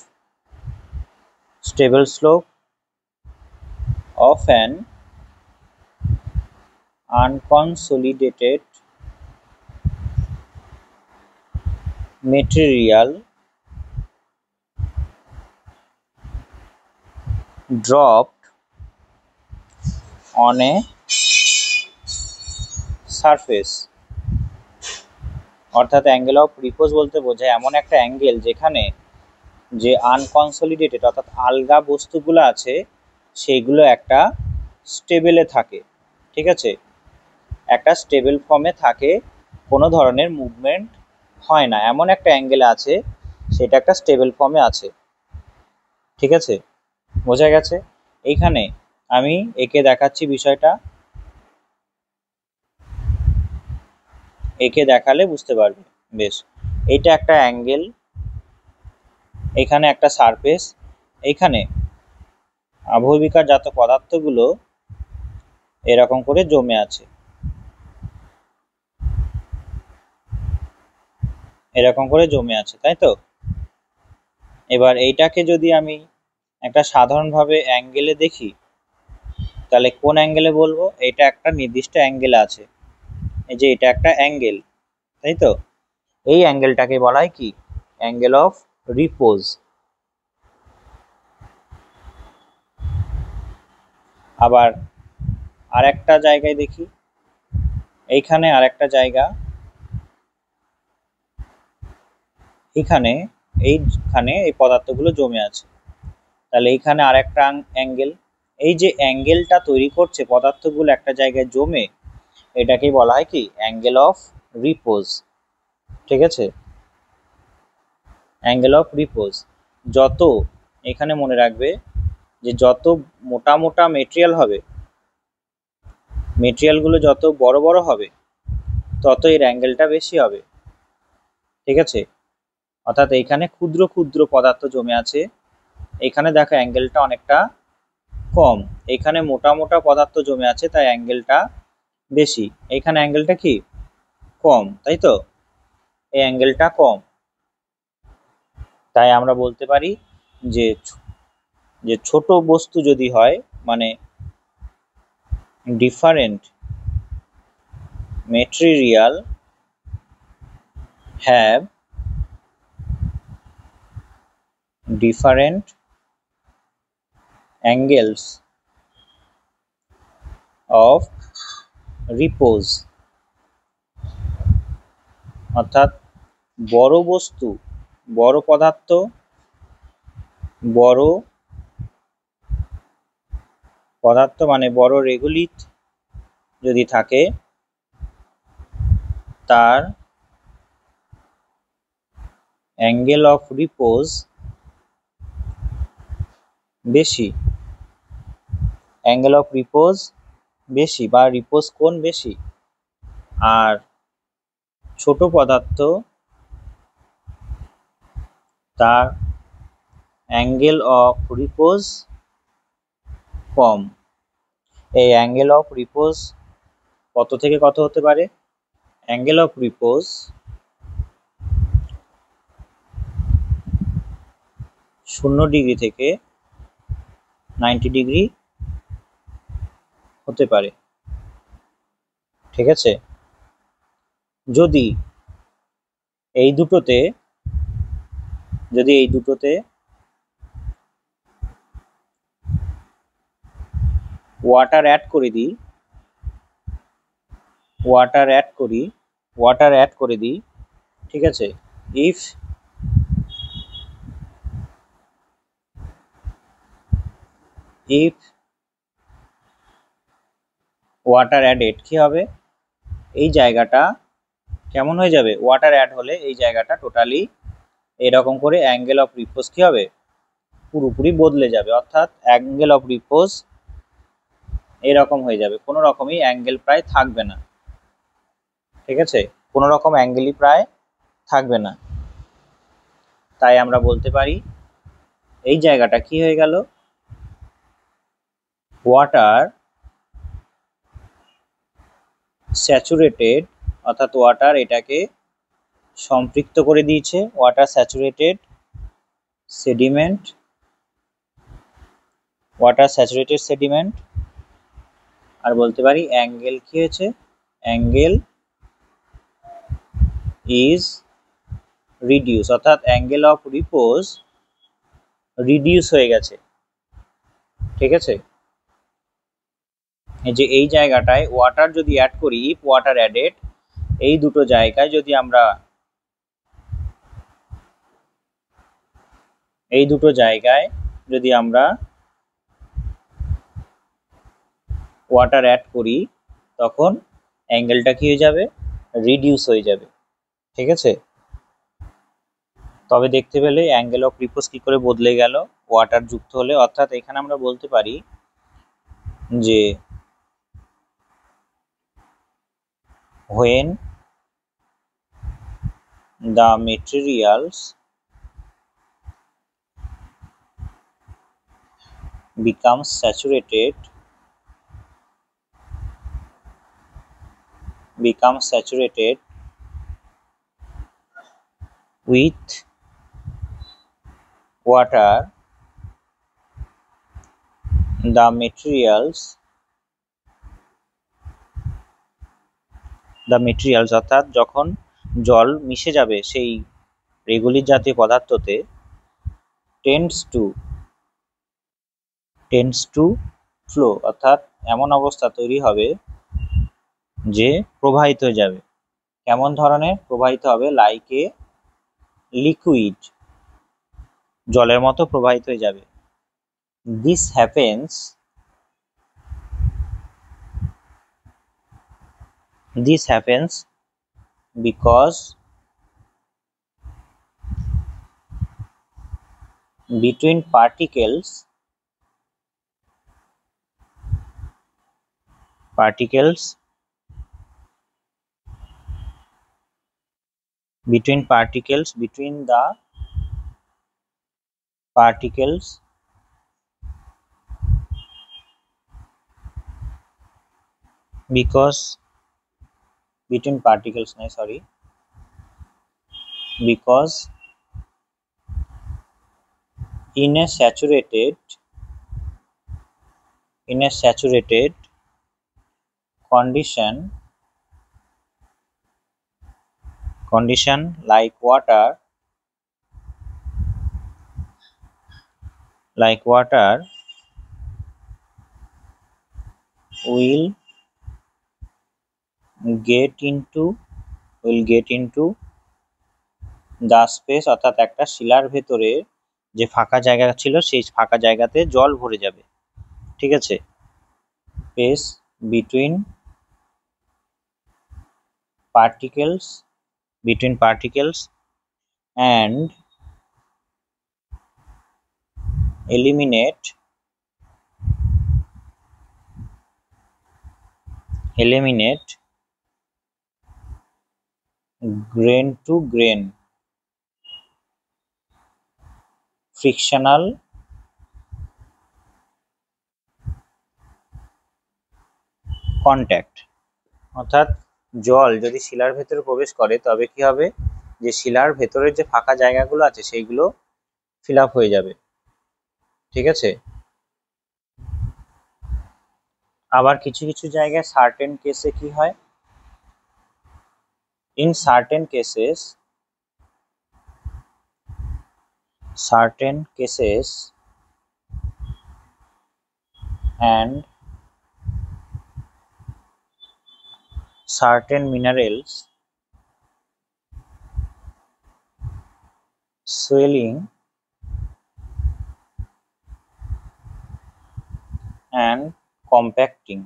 of an unconsolidated material dropped on a surface, অর্থাৎ অ্যাঙ্গেল অফ রিপোজ বলতে বোঝায় এমন একটা অ্যাঙ্গেল যেখানে যে আনকনসলিডেটেড অর্থাৎ আলগা বস্তুগুলো আছে সেইগুলো একটা স্টেবেলে থাকে। ঠিক আছে, একটা স্টেবল ফর্মে থাকে, কোনো ধরনের মুভমেন্ট হয় না, এমন একটা অ্যাঙ্গেল আছে, সেটা একটা স্টেবল ফর্মে আছে। ঠিক আছে, বোঝা গেছে? এইখানে আমি একে দেখাচ্ছি বিষয়টা, একে দেখালে বুঝতে পারবে। বেশ, এটা একটা অ্যাঙ্গেল, এখানে একটা সারফেস, এইখানে আবহবিকার জাত পদার্থগুলো এরকম করে জমে আছে, এরকম করে জমে আছে, তাই তো? এবার এইটাকে যদি আমি একটা সাধারণভাবে অ্যাঙ্গেলে দেখি, তাহলে কোন অ্যাঙ্গেলে বলবো? এটা একটা নির্দিষ্ট অ্যাঙ্গেল আছে, এই যে এটা একটা অ্যাঙ্গেল, তাই তো? এই অ্যাঙ্গেলটাকে বলা হয় কি? Angle of repose. আবার আরেকটা জায়গায় দেখি, এইখানে আরেকটা জায়গা, এইখানে এই পদার্থগুলো জমে আছে, তাহলে এইখানে আরেকটা অ্যাঙ্গেল। এই যে অ্যাঙ্গেলটা তৈরি করছে পদার্থগুলো একটা জায়গায় জমে, এটাকেই বলা হয় কি? Angle of repose. ঠিক আছে, অ্যাঙ্গেল অফ রিপোজ। যত, এখানে মনে রাখবে যে যত মোটা মোটা মেটেরিয়াল হবে, মেটেরিয়ালগুলো যত বড় বড় হবে, তত এর অ্যাঙ্গেলটা বেশি হবে। ঠিক আছে, অর্থাৎ এইখানে ক্ষুদ্র ক্ষুদ্র পদার্থ জমে আছে, এখানে দেখো অ্যাঙ্গেলটা অনেকটা কম, এখানে মোটা মোটা পদার্থ জমে আছে, তাই অ্যাঙ্গেলটা বেশি, এখানে অ্যাঙ্গেলটা কি? কম, তাই তো? এই অ্যাঙ্গেলটা কম, তাই আমরা বলতে পারি যে যে ছোট বস্তু যদি হয়, মানে different material have different angles of repose, অর্থাৎ বড় বস্তু, বড় পদার্থ, বড় পদার্থ মানে বড় রেগুলিট যদি থাকে তার অ্যাঙ্গেল অফ রিপোজ বেশি, অ্যাঙ্গেল অফ রিপোজ বেশি বা রিপোজ কোণ বেশি। আর ছোট পদার্থ তার অ্যাঙ্গেল অফ রিপোজ কম। এই অ্যাঙ্গেল অফ রিপোজ কত থেকে কত হতে পারে? অ্যাঙ্গেল অফ রিপোজ 0 ডিগ্রি থেকে 90 ডিগ্রি হতে পারে, ঠিক আছে? যদি এই দুটোতে ওয়াটার অ্যাড করে দিই, ঠিক আছে? ইফ ওয়াটার অ্যাডেড, কি হবে? এই জায়গাটা কেমন হয়ে যাবে? ওয়াটার অ্যাড হলে এই জায়গাটা টোটালি এরকম করে অ্যাঙ্গেল অফ রিপোজ কি হবে? পুরোপুরি বদলে যাবে, অর্থাৎ অ্যাঙ্গেল অফ রিপোজ এরকম হয়ে যাবে, কোনো রকমই অ্যাঙ্গেল প্রায় থাকবে না, ঠিক আছে? কোনো রকম অ্যাঙ্গেলই প্রায় থাকবে না। তাই আমরা বলতে পারি এই জায়গাটা কি হয়ে গেল? ওয়াটার স্যাচুরেটেড, অর্থাৎ ওয়াটার এটাকে সম্পৃক্ত করে দিয়েছে, ওয়াটার স্যাচুরেটেড সেডিমেন্ট, আর বলতে পারি অ্যাঙ্গেল কি হয়েছে? অ্যাঙ্গেল ইজ রিডিউস, অর্থাৎ অ্যাঙ্গেল অফ রিপোজ রিডিউস হয়ে গেছে, ঠিক আছে? এই যে এই জায়গাটায় ওয়াটার যদি অ্যাড করি, ইফ ওয়াটার অ্যাডেড, এই দুটো জায়গায় যদি আমরা ওয়াটার অ্যাড করি তখন অ্যাঙ্গেলটা কি হয়ে যাবে? রিডিউস হয়ে যাবে, ঠিক আছে? তবে দেখতে পেলে অ্যাঙ্গেল অফ রিপোজ কি করে বদলে গেল ওয়াটার যুক্ত হলে। অর্থাৎ এখানে আমরা বলতে পারি যে when the materials becomes saturated with water, the materials অর্থাৎ যখন জল মিশে যাবে সেই রেগুলির জাতীয় পদার্থতে, টেন্ডস টু ফ্লো, অর্থাৎ এমন অবস্থা তৈরি হবে যে প্রবাহিত হয়ে যাবে। কেমন ধরনের প্রবাহিত হবে? লাইক এ লিকুইড, জলের মতো প্রবাহিত হয়ে যাবে। This happens because between particles between the particles because between particles because in a saturated condition like water will get into will get into the space, অর্থাৎ একটা শিলার ভেতরে যে ফাঁকা জায়গা ছিল সেই ফাঁকা জায়গাতে জল ভরে যাবে, ঠিক আছে। space between particles and eliminate grain to grain frictional contact, অর্থাৎ জল যদি শিলার ভেতরে প্রবেশ করে তবে কি হবে, যে শিলার ভেতরের যে ফাঁকা জায়গাগুলো আছে সেইগুলো ফিল আপ হয়ে যাবে, ঠিক আছে। আবার কিছু কিছু জায়গায় সার্টেন কেসে কি হয়, in certain cases and certain minerals swelling and compacting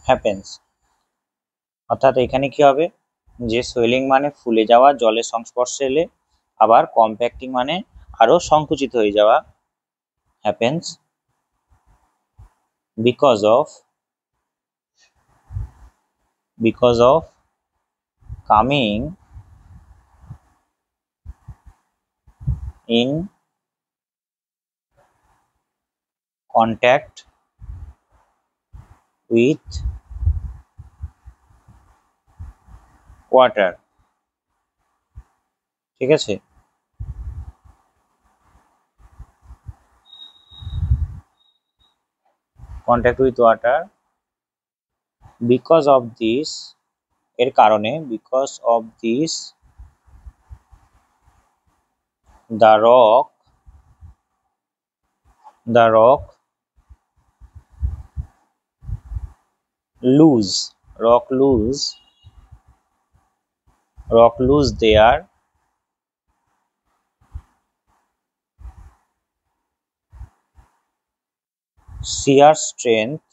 happens, অর্থাৎ এখানে কি হবে, যে সোয়েলিং মানে ফুলে যাওয়া, জলের সংস্পর্শে এলে, আবার কম্প্যাক্টিং মানে আরো সংকুচিত হয়ে যাওয়া, happens because of coming in contact with water, ঠিক আছে। contact with water because of this, এর কারণে, because of this the rock lose their shear strength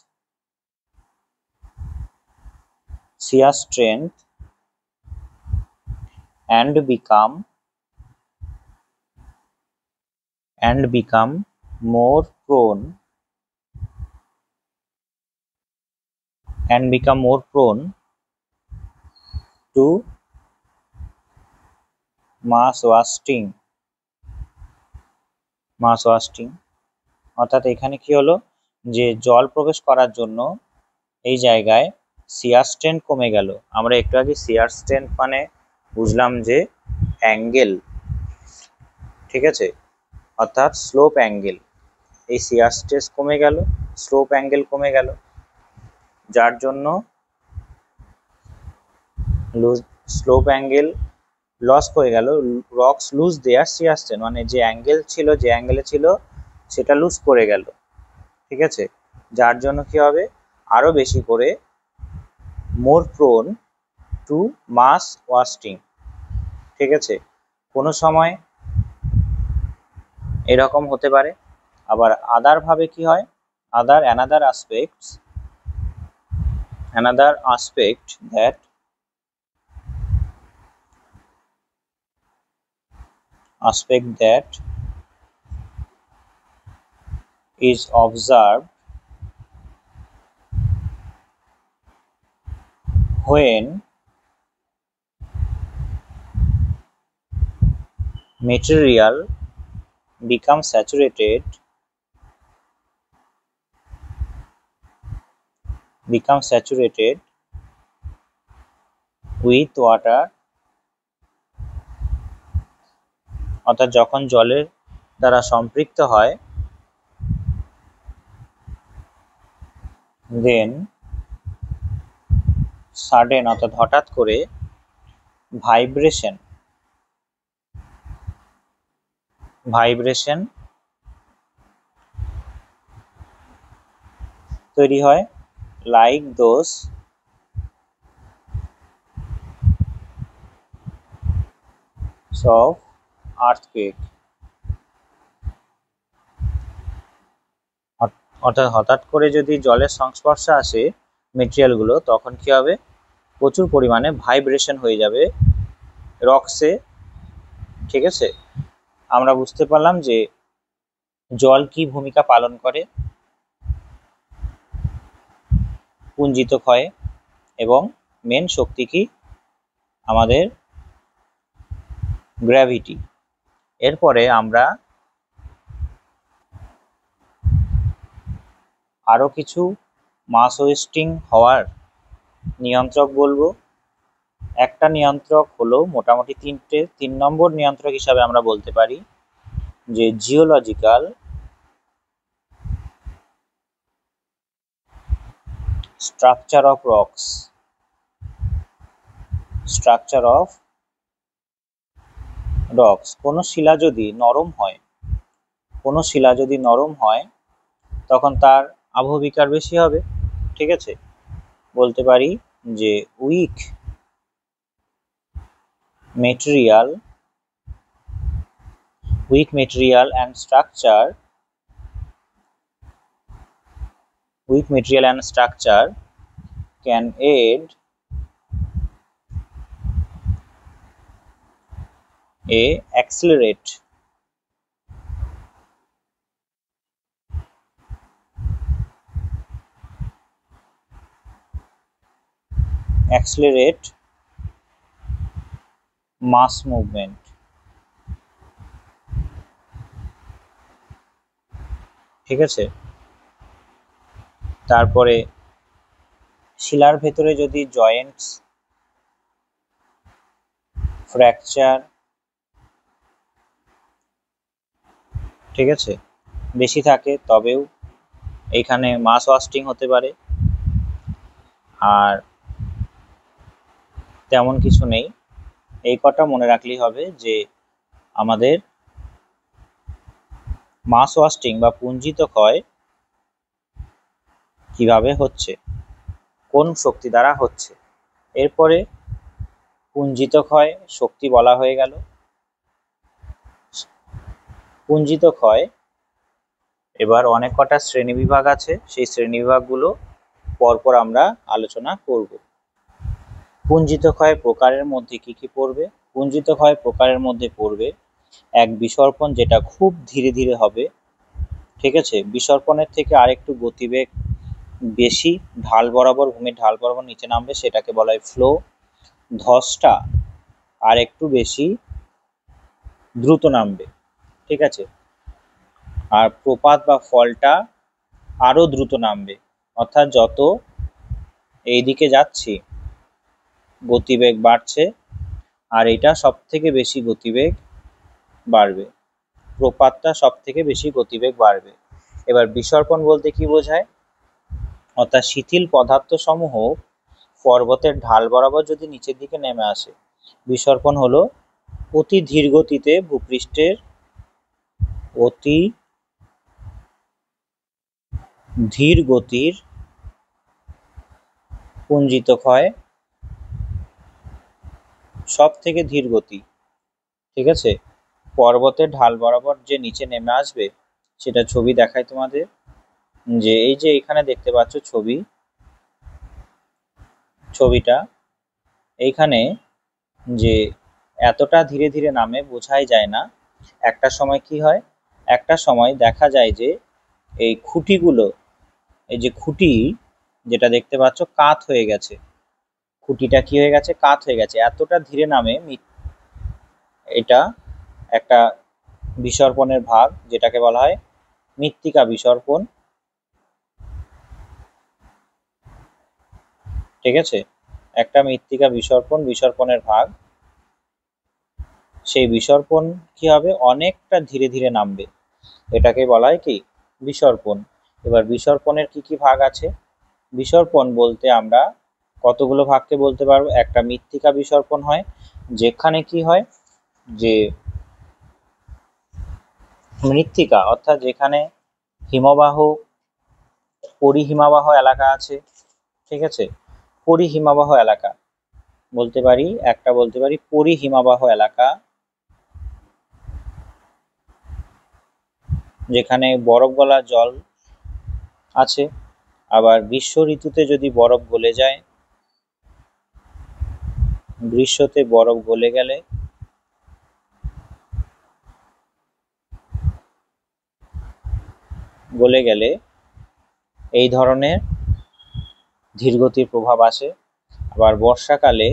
and become more prone to mass wasting, অর্থাৎ এখানে কি হলো, যে জল প্রবেশ করার জন্য এই জায়গায় শিয়ার স্ট্রেন্থ কমে গেল। আমরা একটু আগে শিয়ার স্ট্রেন্থ মানে বুঝলাম যে অ্যাঙ্গেল, ঠিক আছে, অর্থাৎ স্লোপ অ্যাঙ্গেল, এই শিয়ার স্ট্রেস কমে গেল, স্লোপ অ্যাঙ্গেল কমে গেল, যার জন্য স্লোপ অ্যাঙ্গেল লস হয়ে গেল, রক্স লুজ দেয়ার শিয়ার স্ট্রেন্থ, মানে যে অ্যাঙ্গেলে ছিল সেটা লুজ করে গেল, ঠিক আছে, যার জন্য কি হবে, আরো বেশি করে মোর প্রোন টু মাস ওয়াস্টিং, ঠিক আছে। কোনো সময় এরকম হতে পারে, আবার আদার ভাবে কি হয়, another aspect that is observed when material becomes saturated with water, অর্থাৎ যখন জলের দ্বারা সম্পৃক্ত হয়, then sudden, অর্থাৎ হঠাৎ করে ভাইব্রেশন তৈরি হয়, লাইক দোজ অফ আর্থকুয়েক। অর্থাৎ হঠাৎ করে যদি জলের সংস্পর্শে আসে মেটেরিয়ালগুলো, তখন কি হবে, প্রচুর পরিমাণে ভাইব্রেশন হয়ে যাবে রক্সে। ঠিক আছে, আমরা বুঝতে পারলাম যে জল কি ভূমিকা পালন করে পুঞ্জিত ক্ষয়ে, এবং মেন শক্তি কি, আমাদের গ্র্যাভিটি। এরপরে আমরা আরো কিছু মাস ওয়েস্টিং হওয়ার নিয়ন্ত্রক বলবো। একটা নিয়ন্ত্রক হলো মোটামুটি তিন নম্বর নিয়ন্ত্রক হিসাবে আমরা বলতে পারি যে geological structure of rocks. Structure of rocks, কোনো শিলা যদি নরম হয় তখন তার আবহবিকার বেশি হবে। ঠিক আছে, বলতে পারি যে weak material and structure can aid accelerate mass movement। ঠিক আছে, তারপরে শিলার ভেতরে যদি জয়েন্টস ফ্র্যাকচার, ঠিক আছে, বেশি থাকে, তবেও এইখানে মাস ওয়াস্টিং হতে পারে। আর তেমন কিছু নেই, এই কটা মনে রাখলেই হবে যে আমাদের মাস ওয়াস্টিং বা পুঞ্জিত ক্ষয় কিভাবে হচ্ছে, কোন শক্তি দ্বারা হচ্ছে। এরপরে পুঞ্জিত ক্ষয় শক্তি বলা হয়ে গেল। পুঞ্জিত ক্ষয় এবার অনেক কটা শ্রেণীবিভাগ আছে, সেই শ্রেণীবিভাগগুলো পরপর আমরা আলোচনা করব। পুঞ্জিত ক্ষয় প্রকারের মধ্যে কি কি পড়বে? পুঞ্জিত ক্ষয় প্রকারের মধ্যে পড়বে এক বিসর্পণ, যেটা খুব ধীরে ধীরে হবে। ঠিক আছে, বিসর্পণের থেকে আরেকটু গতিবেগ বেশি, ঢাল বরাবর, ভূমির ঢাল বরাবর নিচে নামবে, সেটাকে বলা হয় ফ্লো। ধসটা আর একটু বেশি দ্রুত নামবে। ঠিক আছে, আর প্রপাত বা ফলটা আরো দ্রুত নামবে। অর্থাৎ যত এইদিকে যাচ্ছি গতিবেগ বাড়ছে, আর এটা সব থেকে বেশি গতিবেগ বাড়বে, প্রপাতটা সব থেকে বেশি গতিবেগ বাড়বে। এবার বিসর্পণ বলতে কি বোঝায়? অর্থাৎ শিথিল পদার্থ সমূহ পর্বতের ঢাল বরাবর যদি নিচের দিকে নেমে আসে, বিসর্পণ হলো অতি ধীর গতিতে ভূপৃষ্ঠের অতি ধীর গতির পুঞ্জিত ক্ষয়, সব থেকে ধীর গতি। ঠিক আছে, পর্বতের ঢাল বরাবর যে নিচে নেমে আসবে, সেটা ছবি দেখায় তোমাদের, যে এই যে এখানে দেখতে পাচ্ছ ছবিটা, এইখানে যে এতটা ধীরে ধীরে নামে বোঝাই যায় না। একটা সময় কি হয়, একটা সময় দেখা যায় যে এই খুঁটিগুলো, এই যে খুঁটি যেটা দেখতে পাচ্ছ কাত হয়ে গেছে, খুঁটিটা কি হয়ে গেছে, কাত হয়ে গেছে, এতটা ধীরে নামে। এটা একটা বিসর্পণের ভাগ, যেটাকে বলা হয় মৃত্তিকা বিসর্পণ। ঠিক আছে, একটা মৃত্তিকা বিসর্পণের ভাগ। সেই বিসর্পণ কি হবে, অনেকটা ধীরে ধীরে নামবে, এটাকে বলা হয় কি, বিসর্পণ। এবার বিসর্পণের কি কি ভাগ আছে? বিসর্পণ বলতে আমরা কতগুলো ভাগকে বলতে পারবো। একটা মৃত্তিকা বিসর্পণ হয়, যেখানে কি হয়, যে মৃত্তিকা অর্থাৎ যেখানে হিমবাহ পরিহিমাবহ এলাকা আছে, ঠিক আছে। পরিহিমাবহ এলাকা বলতে পারি, একটা বলতে পারি পরিহিমাবহ এলাকা, যেখানে বরফ গলা জল আছে। আবার গ্রীষ্ম ঋতুতে যদি বরফ গলে যায়, গ্রীষ্মতে বরফ গলে গেলে এই ধরনের ধীরগতির প্রভাব আসে। আবার বর্ষাকালে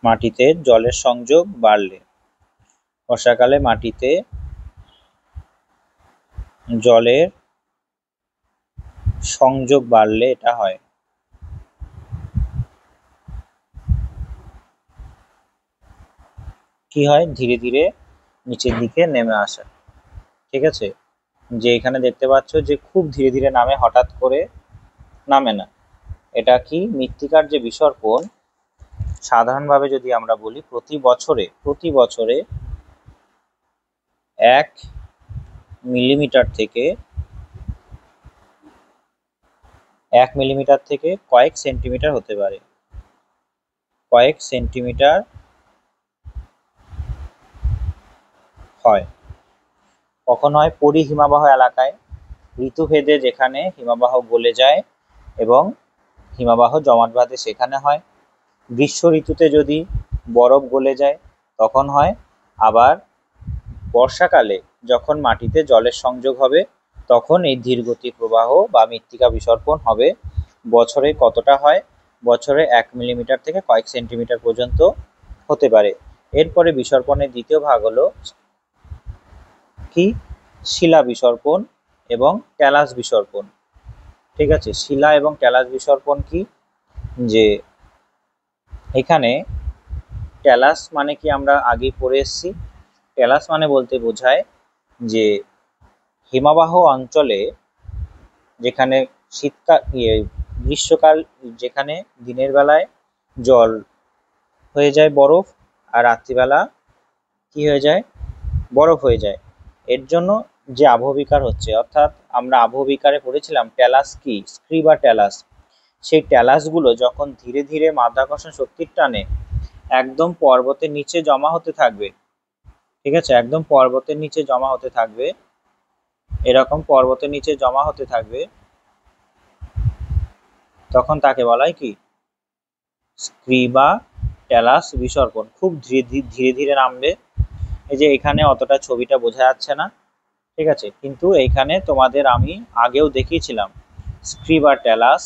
মাটিতে জলের সংযোগ বাড়লে, বর্ষাকালে মাটিতে জলের সংযোগ বাড়লে এটা হয়। কি হয়? ধীরে ধীরে নিচের দিকে নেমে আসা, ঠিক আছে। যে এখানে দেখতে পাচ্ছ যে খুব ধীরে ধীরে নামে, হঠাৎ করে নামে না। এটা কি? মৃত্তিকার যে বিসর্পণ, সাধারণভাবে যদি আমরা বলি প্রতি বছরে 1 মিলিমিটার থেকে কয়েক সেন্টিমিটার হতে পারে, কয়েক সেন্টিমিটার হয়। কখন হয়? পরিহিমাবহ এলাকায়, ঋতুভেদে যেখানে হিমবাহ গলে যায় এবং হিমবাহ জমাট বাঁধে সেখানে হয়। গ্রীষ্ম ঋতুতে যদি বরফ গলে যায় তখন হয়। আবার বর্ষাকালে যখন মাটিতে জলের সংযোগ হবে তখন এই ধীরগতি প্রবাহ বা মৃত্তিকা বিসর্পণ হবে। বছরে কতটা হয়? বছরে 1 মিলিমিটার থেকে কয়েক সেন্টিমিটার পর্যন্ত হতে পারে। এরপরে বিসর্পণের দ্বিতীয় ভাগ হলো কি? শিলা বিসর্পণ এবং ট্যালাস বিসর্পণ, ঠিক আছে। শিলা এবং ট্যালাস বিসর্পণ কি? যে এখানে ট্যালাস মানে কি আমরা আগেই পড়ে এসেছি। ট্যালাস মানে বলতে বোঝায় যে হিমবাহ অঞ্চলে, যেখানে গ্রীষ্মকাল, যেখানে দিনের বেলায় জল হয়ে যায় বরফ, আর রাত্রিবেলা কি হয়ে যায়? বরফ হয়ে যায়। এর জন্য যে আবহবিকার হচ্ছে, অর্থাৎ আমরা আবহবিকারে পড়েছিলাম ট্যালাস কি, স্ক্রি বা ট্যালাস। সেই ট্যালাসগুলো যখন ধীরে ধীরে মাধ্যাকর্ষণ শক্তির টানে একদম পর্বতের নিচে জমা হতে থাকবে, ঠিক আছে, একদম পর্বতের নিচে জমা হতে থাকবে, এরকম পর্বতের নিচে জমা হতে থাকবে, তখন তাকে বলা হয় কি? স্ক্রি বা ট্যালাস বিসর্পণ। খুব ধীরে ধীরে নামবে। এই যে এখানে অতটা ছবিটা বোঝা যাচ্ছে না, ঠিক আছে, কিন্তু এইখানে তোমাদের আমি আগেও দেখিয়েছিলাম স্ক্রি বা ট্যালাস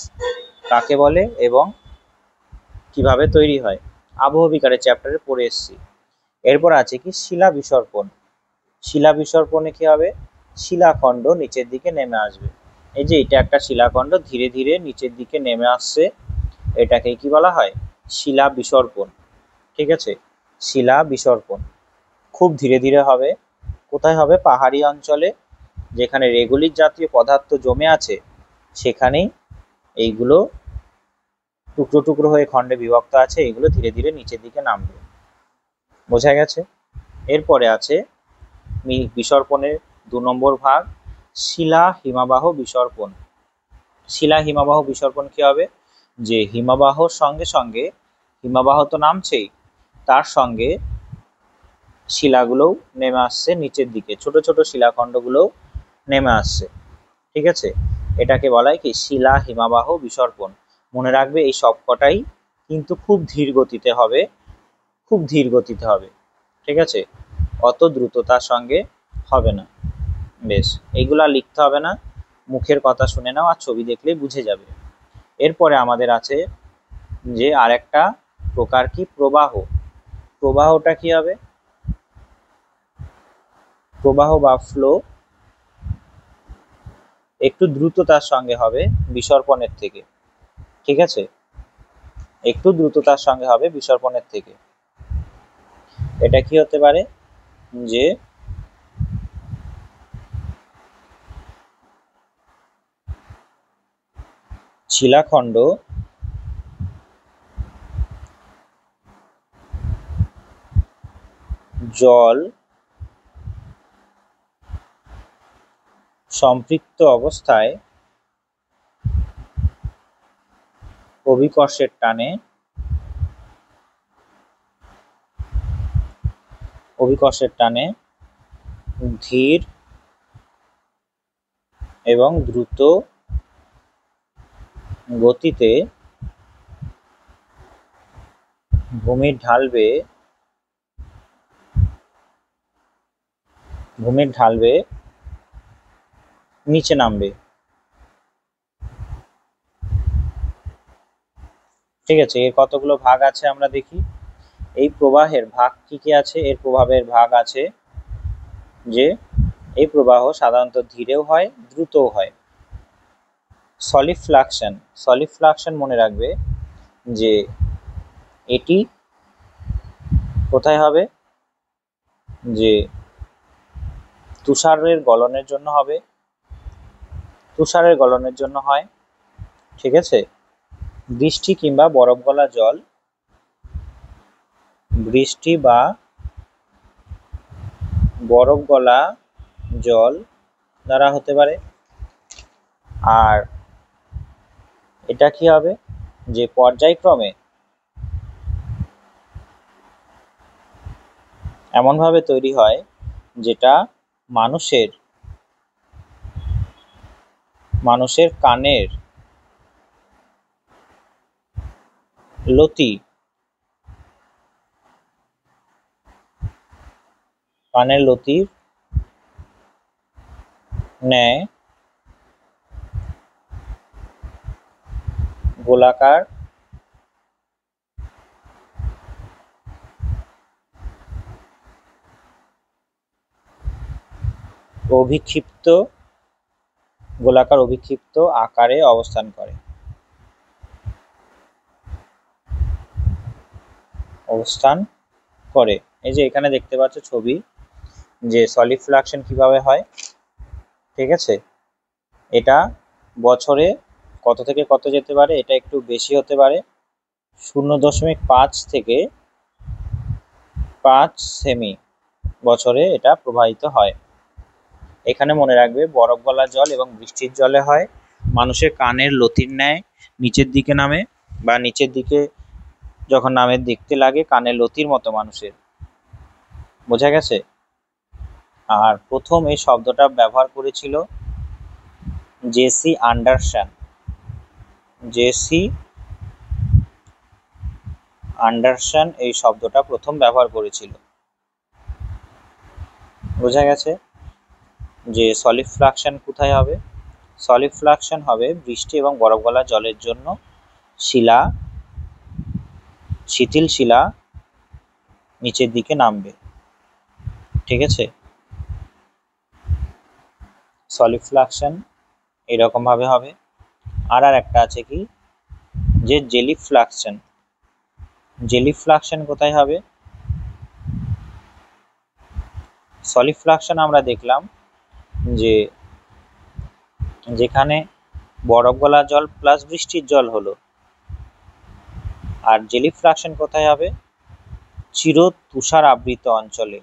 কাকে বলে এবং কিভাবে তৈরি হয়, আবহবিকারের চ্যাপ্টারে পড়ে এসেছি। এরপর আছে কি? শিলা বিসর্পণ। শিলা বিসর্পণে কি হবে? শিলাখণ্ড নিচের দিকে নেমে আসবে। এই যে এটা একটা শিলাখণ্ড ধীরে ধীরে নিচের দিকে নেমে আসছে, এটাকে কি বলা হয়? শিলা বিসর্পণ, ঠিক আছে। শিলা বিসর্পণ খুব ধীরে ধীরে হবে। কোথায় হবে? পাহাড়ি অঞ্চলে, যেখানে রেগুলিক জাতীয় পদার্থ জমে আছে সেখানেই এইগুলো টুকরো টুকরো হয়ে খণ্ডে বিভক্ত আছে, এইগুলো ধীরে ধীরে নিচের দিকে নামবে। বোঝা গেছে? এরপরে আছে বিসর্পণের 2 নম্বর ভাগ, শিলা হিমবাহ বিসর্পণ। শিলা হিমবাহ বিসর্পণ কি হবে? যে হিমবাহর সঙ্গে সঙ্গে, হিমবাহ তো নামছেই, তার সঙ্গে শিলাগুলোও নেমে আসছে নিচের দিকে, ছোট ছোট শিলাখণ্ডগুলোও নেমে আসছে, ঠিক আছে। এটাকে বলা হয় কি? শিলা হিমবাহ বিসর্পণ। মনে রাখবে এই সবকটাই কিন্তু খুব ধীর গতিতে হবে, খুব ধীর গতিতে হবে, ঠিক আছে, অত দ্রুততার সঙ্গে হবে না। বেশ, এইগুলা লিখতে হবে না, মুখের কথা শুনে নাও আর ছবি দেখলেই বুঝে যাবে। এরপরে আমাদের আছে যে আরেকটা প্রকার কি? প্রবাহ। প্রবাহটা কি হবে? প্রবাহ বা ফ্লো একটু দ্রুততার সঙ্গে হবে বিসর্পণের থেকে, ঠিক আছে, একটু দ্রুততার সঙ্গে হবে বিসর্পণের থেকে। এটা কি হতে পারে? যে শিলাখণ্ড জল সম্পৃক্ত অবস্থায় অভিকর্ষের টানে ধীর এবং দ্রুত গতিতে ভূমির ঢাল বেয়ে নিচে নামবে। ঠিক আছে, এর কতগুলো ভাগ আছে আমরা দেখি। এই প্রবাহের ভাগ কি কি আছে? এর প্রভাবের ভাগ আছে যে এই প্রবাহ সাধারণত ধীরেও হয়, দ্রুতও হয়। সলিড ফ্লাকশন মনে রাখবে যে এটি কোথায় হবে? যে তুষারের গলনের জন্য হবে, তুষারের গলনের জন্য হয়। ঠিক আছে, বৃষ্টি কিংবা বরফ গলা জল, বৃষ্টি বা বরফ গলা জল দ্বারা হতে পারে। আর এটা কি হবে? যে পর্যায়ক্রমে এমনভাবে তৈরি হয় যেটা মানুষের কানের লতির ন্যায় গোলাকার অভিক্ষিপ্ত আকারে অবস্থান করে। এই যে এখানে দেখতে পাচ্ছ ছবি, যে সলিড ফ্লাকশন কিভাবে হয়। ঠিক আছে, এটা বছরে কত থেকে কত যেতে পারে? এটা একটু বেশি হতে পারে, 0.5 থেকে 5 সেমি বছরে এটা প্রবাহিত হয়। এখানে মনে রাখবে বরফ গলা জল এবং বৃষ্টির জলে হয়, মানুষের কানের লতির ন্যায় নিচের দিকে নামে, বা নিচের দিকে যখন নামে দেখতে লাগে কানের লতির মতো মানুষের। বোঝা গেছে? আর প্রথম এই শব্দটা ব্যবহার করেছিল জেসি আন্ডারসন এই শব্দটা প্রথম ব্যবহার করেছিল। বোঝা গেছে যে সলিড ফ্লাকশন কোথায় হবে? সলিড ফ্লাকশন হবে বৃষ্টি এবং বরফ গলা জলের জন্য শিথিল শিলা নিচের দিকে নামবে। ঠিক আছে, সলিড ফ্লাকশন এরকম ভাবে হবে। আর একটা আছে কি, যে জেলি ফ্লাকশন কোথায় হবে? সলিড ফ্লাকশন আমরা দেখলাম যে যেখানে বরফ গলা জল প্লাস বৃষ্টির জল হলো। আর জেলি ফ্লাকশন কোথায় হবে? চির তুষার আবৃত অঞ্চলে,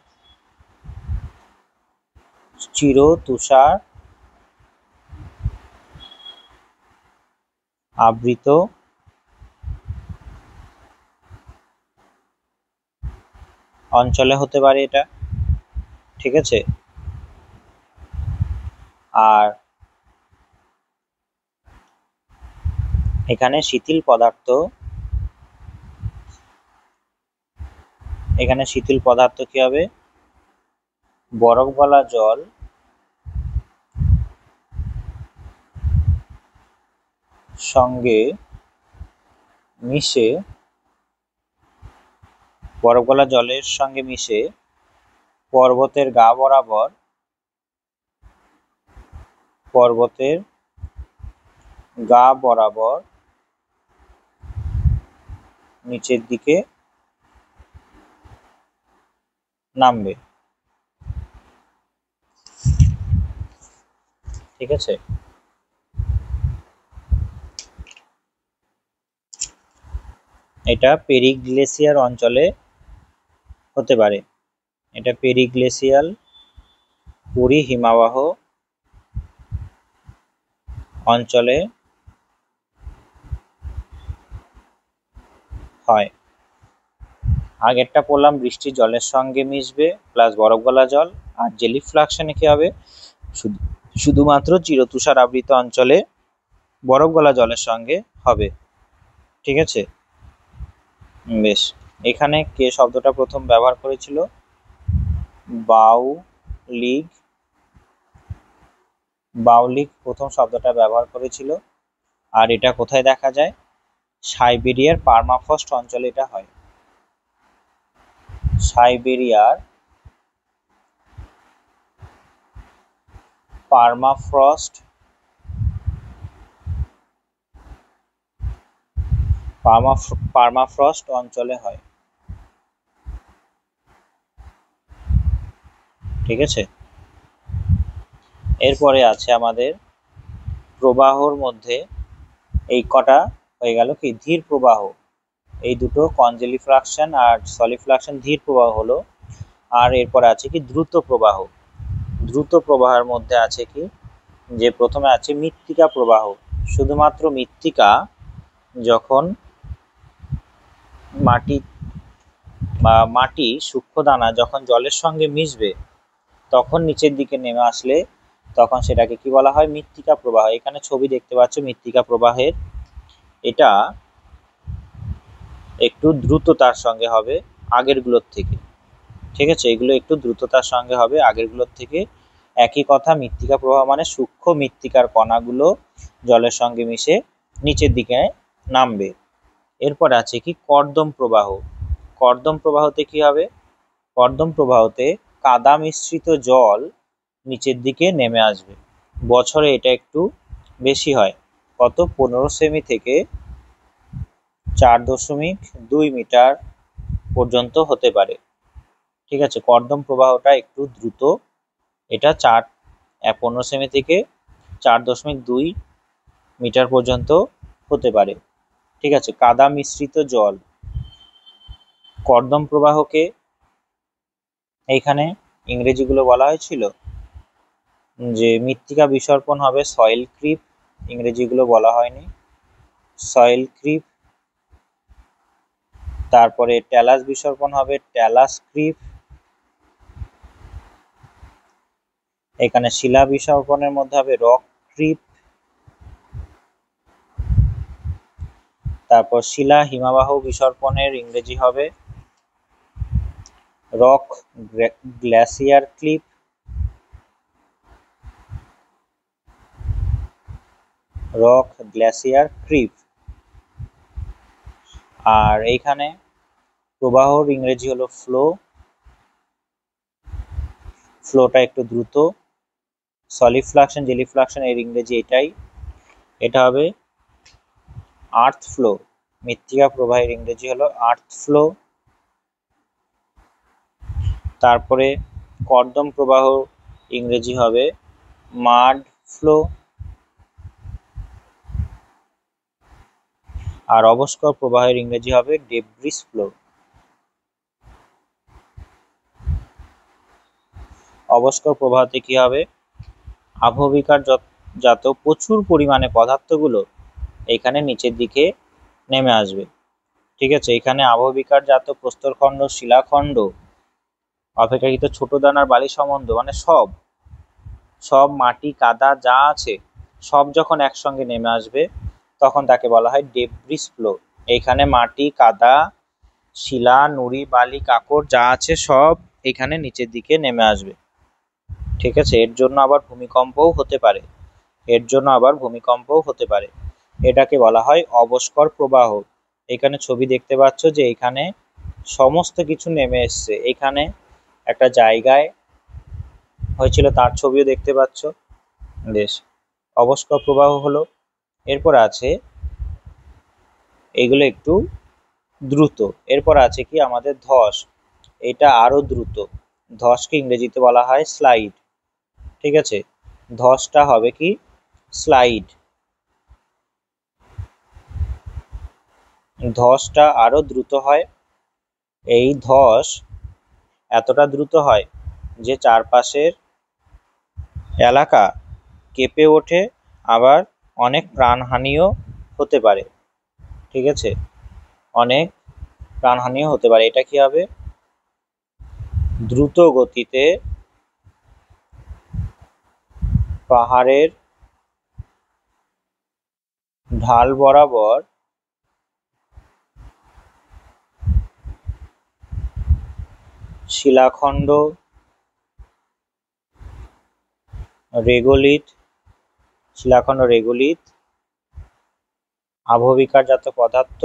আবৃত অঞ্চলে হতে পারে এটা। ঠিক আছে, আর এখানে শিথিল পদার্থ কি হবে? বরফ গলা জল সঙ্গে মিশে, বরফ গলা জলের সঙ্গে মিশে পর্বতের গা বরাবর নিচের দিকে নামবে। ঠিক আছে, এটা পেরিগ্লেসিয়ার অঞ্চলে হতে পারে। এটা পেরিগ্লেসিয়াল পরিহিমাবহ অঞ্চলে হয়। আগেরটা পড়লাম বৃষ্টি জলের সঙ্গে মিশবে প্লাস বরফ গলা জল, আর জেলিফ্লাকশনে কি হবে, শুধুমাত্র চিরতুষার আবৃত অঞ্চলে বরফ গলা জলের সঙ্গে হবে। ঠিক আছে, বেশ। এখানে কে শব্দটা প্রথম ব্যবহার করেছিল? বাউলিগ। বাউলিগ প্রথম শব্দটা ব্যবহার করেছিল। আর এটা কোথায় দেখা যায়? সাইবেরিয়ার পার্মাফ্রস্ট অঞ্চলে এটা হয়। সাইবেরিয়ার পার্মাফ্রস্ট অঞ্চলে হয়। ঠিক আছে, এরপরে আছে আমাদের প্রবাহর মধ্যে এই কটা হয়ে গেল কি ধীর প্রবাহ, এই দুটো কনজেলিফ্লাকশন আর সলিফ্লাকশন ধীর প্রবাহ হলো। আর এরপরে আছে কি দ্রুত প্রবাহ। দ্রুত প্রবাহের মধ্যে আছে কি, যে প্রথমে আছে মৃত্তিকা প্রবাহ। শুধুমাত্র মৃত্তিকা যখন মাটি সূক্ষ্ম দানা যখন জলের সঙ্গে মিশবে তখন নিচের দিকে নেমে আসলে তখন সেটাকে কি বলা হয়? মৃত্তিকা প্রবাহ। এখানে ছবি দেখতে পাচ্ছ মৃত্তিকা প্রবাহের। এটা একটু দ্রুততার সঙ্গে হবে আগেরগুলোর থেকে। ঠিক আছে, এগুলো একটু দ্রুততার সঙ্গে হবে আগেরগুলোর থেকে। একই কথা, মৃত্তিকা প্রবাহ মানে সূক্ষ্ম মৃত্তিকার কণাগুলো জলের সঙ্গে মিশে নিচের দিকে নামবে। এরপর আছে কি কর্দম প্রবাহ। কর্দম প্রবাহতে কি হবে? কর্দম প্রবাহতে কাদা মিশ্রিত জল নিচের দিকে নেমে আসবে। বছরে এটা একটু বেশি হয়। কত? 15 সেমি থেকে 4.2 মিটার পর্যন্ত হতে পারে। ঠিক আছে, কর্দম প্রবাহটা একটু দ্রুত। এটা 15 সেমি থেকে 4.2 মিটার পর্যন্ত হতে পারে। ঠিক আছে, কাদা মিশ্রিত জল। কর্দম প্রবাহকে এইখানে ইংরেজিগুলো বলা হয়েছিল যে মৃত্তিকা বিসর্পণ হবে সয়েল ক্রিপ, ইংরেজিগুলো বলা হয়নি। Soil creep. তারপরে ট্যালাস বিসর্পণ হবে ট্যালাস ক্রিপ। এখানে শিলা বিসর্পণের মধ্যে হবে রক ক্রিপ। তারপর শিলা হিমবাহ বিসর্পণের ইংরেজি হবে rock glacier creep. Rock glacier creep. আর এইখানে প্রবাহর ইংরেজি হলো ফ্লো। ফ্লোটা একটু দ্রুত। সলিফ্লাকশন জেলিফ্লাকশন এর ইংরেজি এটাই, এটা হবে আর্থ ফ্লো। মৃত্তিকা প্রবাহের ইংরেজি হলো আর্থ ফ্লো। তারপরে কর্দম প্রবাহ ইংরেজি হবে মাড ফ্লো। আর অবস্কর প্রবাহের ইংরেজি হবে ডেব্রিস ফ্লো। অবস্কর প্রবাহতে কি হবে? আবহবিকার জাত প্রচুর পরিমাণে পদার্থগুলো এখানে নিচের দিকে নেমে আসবে। ঠিক আছে, এখানে আবহবিকার জাত প্রস্তরখণ্ড, শিলাখণ্ড, অপেক্ষাকৃত ছোট দানার বালি সম্বন্ধ মানে সব মাটি কাদা যা আছে সব যখন একসঙ্গে নেমে আসবে তখন তাকে বলা হয় ডেব্রিস ফ্লো। এখানে মাটি কাদা শিলা নুড়ি বালি কাকড় যা আছে সব এখানে নিচের দিকে নেমে আসবে। ঠিক আছে, এর জন্য আবার ভূমিকম্পও হতে পারে। এটাকে বলা হয় অবস্কর প্রবাহ। এখানে ছবি দেখতে পাচ্ছ যে এখানে সমস্ত কিছু নেমে এসছে। এখানে একটা জায়গায় হয়েছিল তার ছবিও দেখতে পাচ্ছ। বেশ, অবস্কর প্রবাহ হলো। এরপর আছে এগুলো একটু দ্রুত। এরপর আছে কি আমাদের ধস। এটা আরো দ্রুত। ধসকে ইংরেজিতে বলা হয় স্লাইড। ঠিক আছে, ধসটা হবে কি স্লাইড। ধসটা আরো দ্রুত হয়। এই ধস এতটা দ্রুত হয় যে চারপাশের এলাকা কেঁপে ওঠে, আবার অনেক প্রাণহানিও হতে পারে। ঠিক আছে, অনেক প্রাণহানিও হতে পারে। এটা কি হবে? দ্রুত গতিতে পাহাড়ের ঢাল বরাবর শিলাখণ্ড, রেগোলিথ, আবহবিকারজাত পদার্থ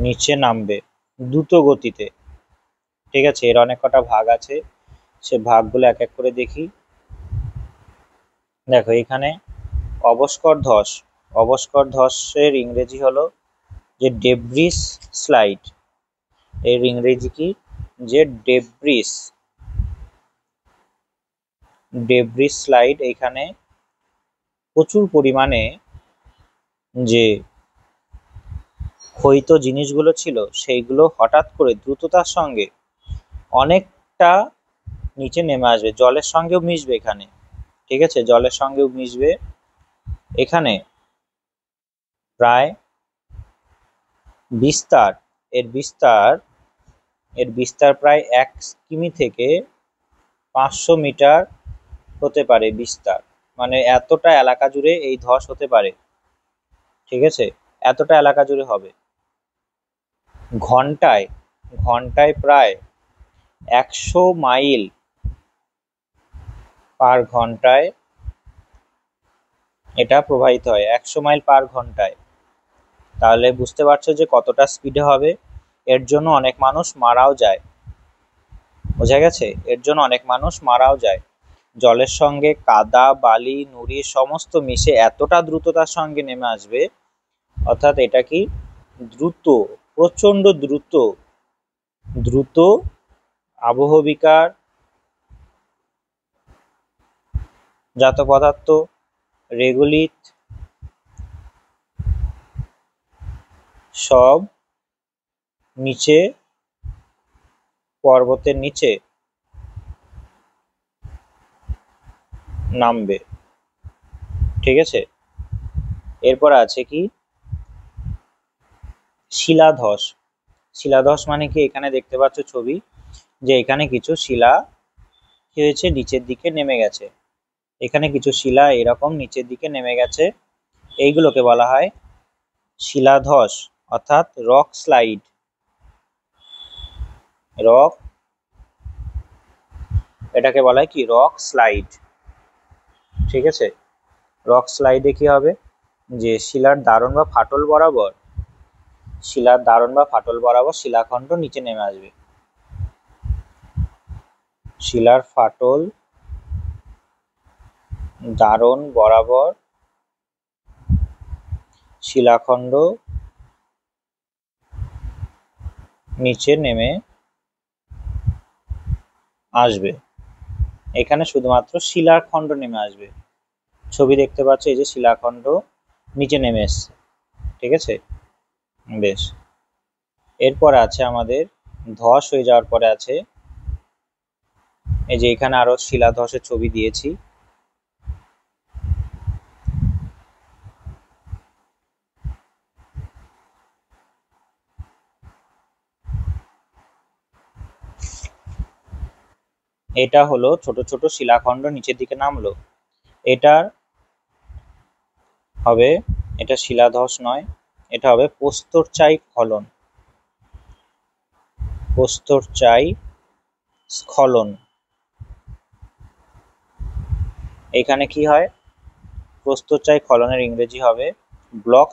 নিচে নামবে দ্রুত গতিতে। ঠিক আছে, এর অনেক কটা ভাগ আছে, সে ভাগগুলো এক এক করে দেখি। দেখো এখানে অবস্কর ধসের ইংরেজি হলো যে ডেব্রিস স্লাইড। এর ইংরেজি কি? যে ডেব্রিস স্লাইড। এখানে প্রচুর পরিমাণে যে ক্ষয়িত জিনিসগুলো ছিল সেইগুলো হঠাৎ করে দ্রুততার সঙ্গে অনেকটা নিচে নেমে আসবে, জলের সঙ্গেও মিশবে এখানে। ঠিক আছে, জলের সঙ্গেও মিশবে। এখানে প্রায় বিস্তার এর বিস্তার প্রায় 1 কিমি থেকে 500 মিটার হতে পারে বিস্তার। মানে এতটা এলাকা জুড়ে এই ধস হতে পারে। ঠিক আছে, এতটা এলাকা জুড়ে হবে। ঘন্টায় প্রায় 100 মাইল পার ঘন্টায় এটা প্রবাহিত হয়, 100 মাইল পার ঘন্টায়। তাহলে বুঝতে পারছো যে কতটা স্পিডে হবে। এর জন্য অনেক মানুষ মারাও যায়। বোঝা গেছে? এর জন্য অনেক মানুষ মারাও যায়। জলের সঙ্গে কাদা, বালি, নুড়ি সমস্ত মিশে এতটা দ্রুততার সঙ্গে নেমে আসবে, অর্থাৎ এটা কি দ্রুত, প্রচন্ড দ্রুত আবহবিকার জাত পদার্থ, রেগোলিথ সব নিচে, পর্বতের নিচে নামবে। ঠিক আছে, এরপর আছে কি শিলাধস মানে কি? এখানে দেখতে পাচ্ছ ছবি, যে এখানে কিছু শিলা কি হয়েছে, নিচের দিকে নেমে গেছে। এখানে কিছু শিলা এরকম নিচের দিকে নেমে গেছে, এইগুলোকে বলা হয় শিলাধস, অর্থাৎ রক স্লাইড। এটাকে বলা হয় কি? Rock slide. ঠিক আছে, রক স্লাইডে কি হবে, যে শিলার দারণ বা ফাটল বরাবর শিলাখণ্ড নিচে নেমে আসবে। শিলার ফাটল দারণ বরাবর শিলাখণ্ড নিচে নেমে আসবে। এখানে শুধুমাত্র শিলাখণ্ড নেমে আসবে। ছবি দেখতে পাচ্ছ, এই যে শিলাখণ্ড নিচে নেমে এসছে। ঠিক আছে, বেশ। এরপর আছে আমাদের ধস হয়ে যাওয়ার পরে আছে, এই যে এখানে আরো শিলাধসের ছবি দিয়েছি। এটা হলো ছোট ছোট শিলাখণ্ড নিচের দিকে নামলো। এটার হবে, এটা শিলাধস নয়, এটা হবে প্রস্তরচায়ী স্খলন। এখানে কি হয়? প্রস্তরচায়ী স্খলনের ইংরেজি হবে ব্লক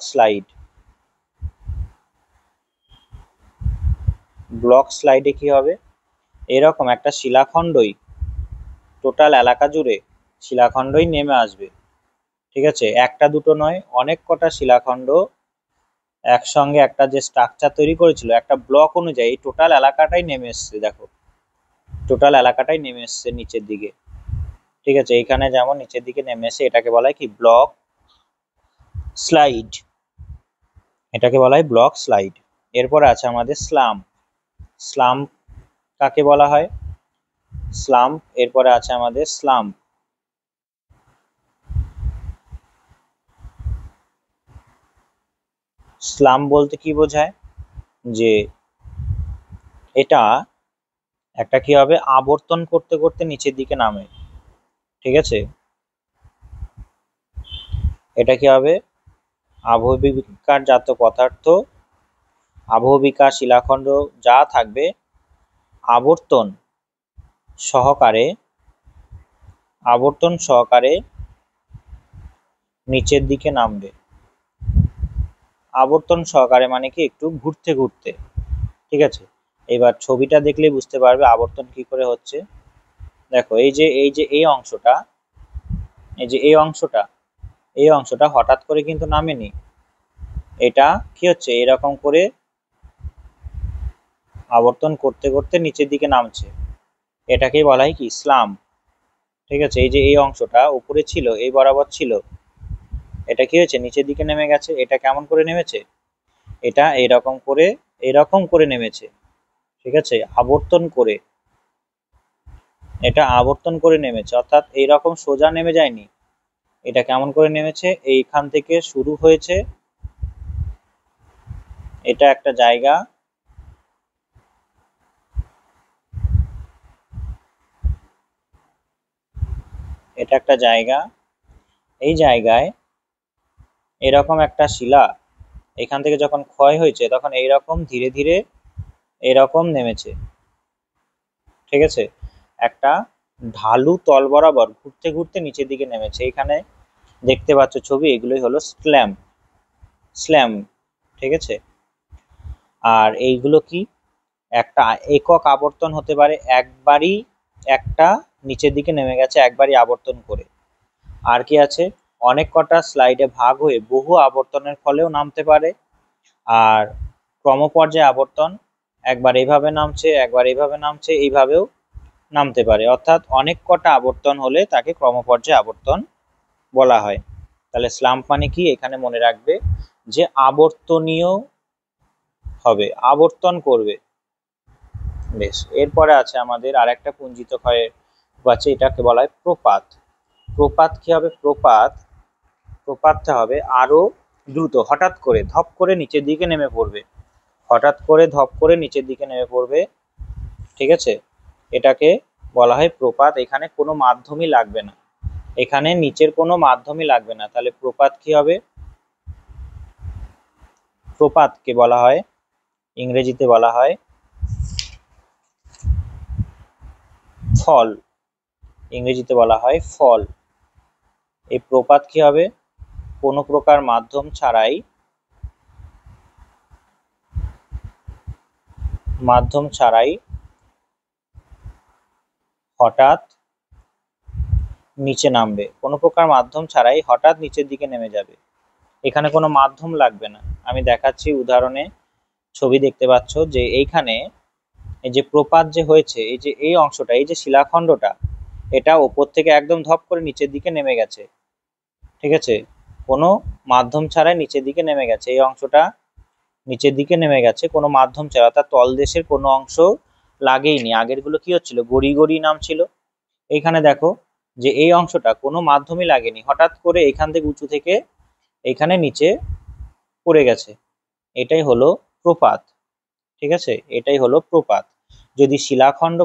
স্লাইডে কি হবে, এরকম একটা শিলাখণ্ডই টোটাল এলাকা জুড়ে শিলাখণ্ডই নেমে আসবে। ঠিক আছে, একটা দুটো নয়, অনেক কটা শিলাখণ্ড একসঙ্গে একটা যে স্ট্রাকচার তৈরি করেছিল একটা ব্লক অনুযায়ী, টোটাল এলাকাটাই নেমে এসছে। দেখো, টোটাল এলাকাটাই নেমে এসছে নিচের দিকে। ঠিক আছে, এখানে যেমন নিচের দিকে নেমে এসে, এটাকে বলা হয় কি? Block slide. এটাকে বলা হয় ব্লক স্লাইড। এরপর আছে আমাদের স্লাম কাকে বলা হয়? স্লাম্প, এরপরে আছে আমাদের স্লাম্প। স্লাম্প বলতে কি বোঝায়, যে এটা একটা কি হবে, আবর্তন করতে করতে নিচের দিকে নামে, ঠিক আছে। এটা কি হবে, আবহবিকারজাত পদার্থ, আবহবিকার শিলাখণ্ড যা থাকবে আবর্তন সহকারে নিচের দিকে নামবে। আবর্তন সহকারে মানে কি, একটু ঘুরতে ঘুরতে, ঠিক আছে। এবার ছবিটা দেখলে বুঝতে পারবে আবর্তন কি করে হচ্ছে। দেখো এই অংশটা, এই অংশটা হঠাৎ করে কিন্তু নামেনি, এটা কি হচ্ছে, এরকম করে আবর্তন করতে করতে নিচের দিকে নামছে, এটাকেই বলা হয় কি, স্লাম্প, ঠিক আছে। এই অংশটা উপরে ছিল, এই বরাবর ছিল, এটা কি হয়েছে, নিচের দিকে নেমে গেছে। এটা কেমন করে নেমেছে, এটা এরকম করে নেমেছে, ঠিক আছে, আবর্তন করে, এটা আবর্তন করে নেমেছে, অর্থাৎ এইরকম সোজা নেমে যায়নি। এটা কেমন করে নেমেছে, এইখান থেকে শুরু হয়েছে, এটা একটা জায়গা, এই জায়গায় এরকম একটা শিলা এখান থেকে যখন ক্ষয় হয়েছে, তখন এইরকম ধীরে ধীরে এরকম নেমেছে, ঠিক আছে। একটা ঢালু তল বরাবর ঘুরতে ঘুরতে নিচের দিকে নেমেছে। এখানে দেখতে পাচ্ছ ছবি, এগুলোই হলো স্ল্যাম, ঠিক আছে। আর এইগুলো কি, একটা একক আবর্তন হতে পারে, একবারই একটা নিচের দিকে নেমে গেছে একবারই আবর্তন করে। আর কি আছে, অনেক কটা স্লাইডে ভাগ হয়ে বহু আবর্তনের ফলেও নামতে পারে। আর ক্রমপর্যায়ে আবর্তন, একবার এইভাবে নামছে, একবার এইভাবে নামছে, এইভাবেও নামতে পারে। অর্থাৎ অনেক কটা আবর্তন হলে তাকে ক্রমপর্যায়ে আবর্তন বলা হয়। তাহলে স্লাম্প মানে কি, এখানে মনে রাখবে যে আবর্তনীয় হবে, আবর্তন করবে। বেশ, এরপরে আছে আমাদের আর একটা পুঞ্জিত ক্ষয়ের আছে, এটাকে বলা হয় প্রপাত। প্রপাত কি হবে, প্রপাতটা হবে আরো দ্রুত, হঠাৎ করে ধপ করে নিচের দিকে নেমে পড়বে, ঠিক আছে। এটাকে বলা হয় প্রপাত। এখানে কোনো মাধ্যমই লাগবে না, এখানে নিচের কোনো মাধ্যমই লাগবে না। তাহলে প্রপাত কি হবে, প্রপাতকে বলা হয়, ইংরেজিতে বলা হয় ফল, এই প্রপাত কি হবে, কোনো প্রকার মাধ্যম ছাড়াই হঠাৎ নিচে নামবে, কোনো প্রকার মাধ্যম ছাড়াই হঠাৎ নিচের দিকে নেমে যাবে। এখানে কোনো মাধ্যম লাগবে না। আমি দেখাচ্ছি উদাহরণে, ছবি দেখতে পাচ্ছ যে এইখানে এই যে প্রপাত যে হয়েছে, এই অংশটা, এই যে শিলাখণ্ডটা, এটা ওপর থেকে একদম ধপ করে নিচের দিকে নেমে গেছে, ঠিক আছে, কোনো মাধ্যম ছাড়াই নিচের দিকে নেমে গেছে। এই অংশটা নিচের দিকে নেমে গেছে কোনো মাধ্যম ছাড়া, অর্থাৎ তলদেশের কোনো অংশ লাগেইনি। আগের গুলো কি হচ্ছিল, গড়ি গড়ি নামছিল। এইখানে দেখো যে এই অংশটা কোনো মাধ্যমই লাগেনি, হঠাৎ করে এখান থেকে উঁচু থেকে এখানে নিচে পড়ে গেছে, এটাই হলো প্রপাত, ঠিক আছে, এটাই হলো প্রপাত। যদি শিলাখণ্ড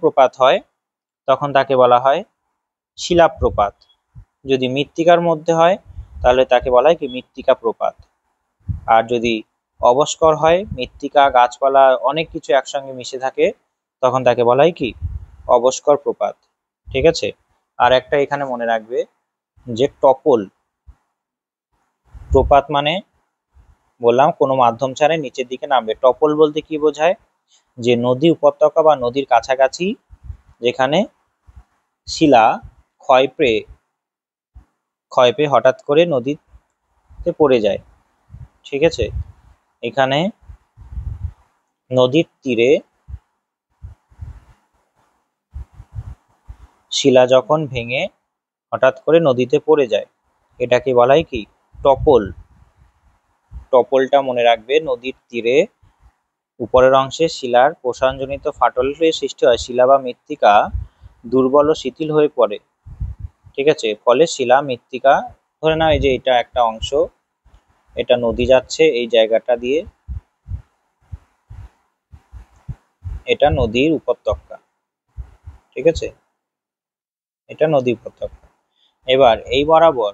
প্রপাত হয় তখন তাকে বলা হয় শিলাপ্রপাত। যদি মৃত্তিকার মধ্যে হয় তাহলে তাকে বলা হয় কি, মৃত্তিকা প্রপাত। আর যদি অবস্কর হয়, মৃত্তিকা গাছপালা অনেক কিছু একসঙ্গে মিশে থাকে, তখন তাকে বলা হয় কি, অবস্কর প্রপাত, ঠিক আছে। আর একটা এখানে মনে রাখবে যে টপল, প্রপাত মানে বললাম কোনো মাধ্যম ছাড়াই নিচের দিকে নামবে। টপল বলতে কি বোঝায়, যে নদী উপত্যকা বা নদীর কাছাকাছি যেখানে শিলা ক্ষয় পেয়ে হঠাৎ করে নদীতে পড়ে যায়, ঠিক আছে। এখানে নদীর তীরে শিলা যখন ভেঙে হঠাৎ করে নদীতে পড়ে যায়, এটাকে বলা হয় কি, টপলটা মনে রাখবে। নদীর তীরে উপরের অংশে শিলার প্রসারণজনিত ফাটলের সৃষ্টি হয়, শিলা বা মৃত্তিকা দুর্বল ও শিথিল হয়ে পড়ে। ঠিক আছে, ফলে শিলা মৃত্তিকা, ধরে নাও এই যে এটা একটা অংশ, এটা নদী যাচ্ছে এই জায়গাটা দিয়ে, এটা নদীর উপত্যকা। ঠিক আছে, এটা নদী উপত্যকা। এবার এই বরাবর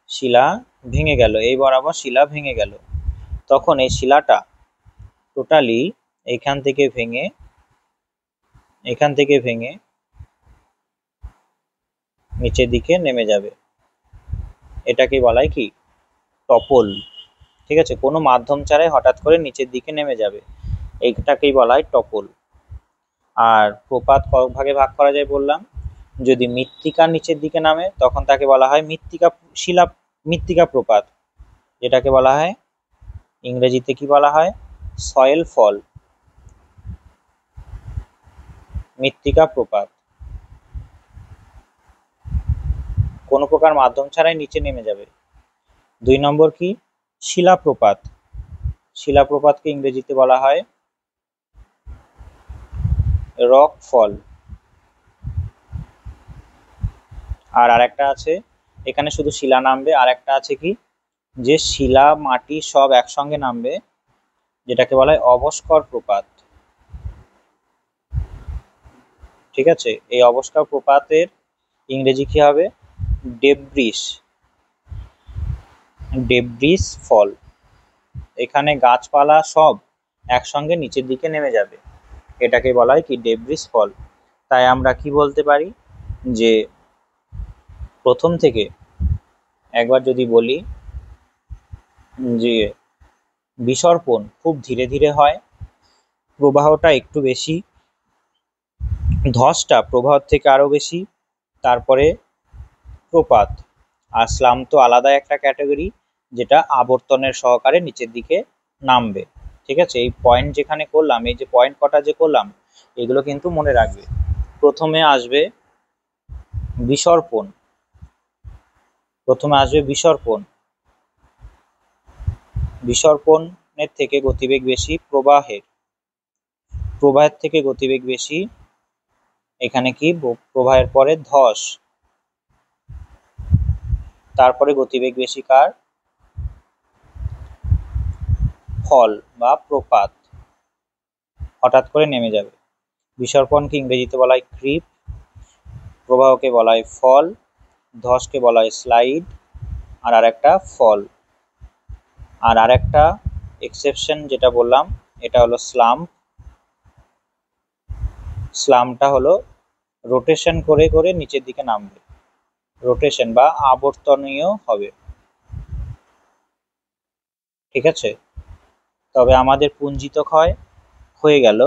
শিলা ভেঙে গেল, এই বরাবর শিলা ভেঙে গেল, তখন এই শিলাটা টোটালি এখান থেকে ভেঙে নিচের দিকে নেমে যাবে। এটাকে বলা হয় কি? টপল। ঠিক আছে, কোনো মাধ্যম ছাড়াই হঠাৎ করে নিচের দিকে নেমে যাবে, এইটাকেই বলা হয় টপল। আর প্রপাত কয়েক ভাগে ভাগ করা যায় বললাম। যদি মৃত্তিকা নিচের দিকে নামে তখন তাকে বলা হয় মৃত্তিকা প্রপাত, যেটাকে বলা হয় ইংরেজিতে কি বলা হয়? সয়েল ফল। মৃত্তিকা প্রপাত কোনো প্রকার মাধ্যম ছাড়াই নিচে নেমে যাবে। 2 নম্বর কি? শিলাপ্রপাত। শিলাপ্রপাতকে ইংরেজিতে বলা হয় রক ফল। আর আরেকটা আছে, এখানে শুধু শিলা নামবে, আর একটা আছে কি, যে শিলা মাটি সব একসঙ্গে নামবে, যেটাকে বলা হয় অবস্কর প্রপাত। ঠিক আছে, এই অবস্কর প্রপাতের ইংরেজি কি হবে? ডেব্রিস ফল। এখানে গাছপালা সব একসঙ্গে নিচের দিকে নেমে যাবে, এটাকে বলা হয় কি? ডেব্রিস ফল। তাই আমরা কি বলতে পারি, যে প্রথম থেকে একবার যদি বলি যে বিসর্পণ খুব ধীরে ধীরে হয়, প্রবাহটা একটু বেশি, ধসটা প্রবাহ থেকে আরো বেশি, তারপরে প্রপাত। আর স্লাম তো আলাদা একটা ক্যাটাগরি, যেটা আবর্তনের সহকারে নিচের দিকে নামবে। ঠিক আছে, এই পয়েন্ট যেখানে করলাম, এই যে পয়েন্ট কটা যে করলাম, এগুলো কিন্তু মনে রাখবে। প্রথমে আসবে বিসর্পণ, বিসর্পণের থেকে গতিবেগ বেশি, প্রবাহের থেকে গতিবেগ বেশি। এখানে কি? প্রবাহের পরে ধস, তারপরে গতিবেগ বেশি কার? ফল বা প্রপাত, হঠাৎ করে নেমে যাবে। বিসর্পণকে ইংরেজিতে বলা হয় ক্রিপ, প্রবাহকে বলা হয় ফল, ধসকে বলা হয় স্লাইড, আর আরেকটা ফল। আর আরেকটা এক্সেপশন যেটা বললাম, এটা হলো স্লামটা হলো রোটেশন করে করে নিচের দিকে নামবে, রোটেশন বা আবর্তনীয় হবে। ঠিক আছে, তবে আমাদের পুঞ্জিত ক্ষয় হয়ে গেল।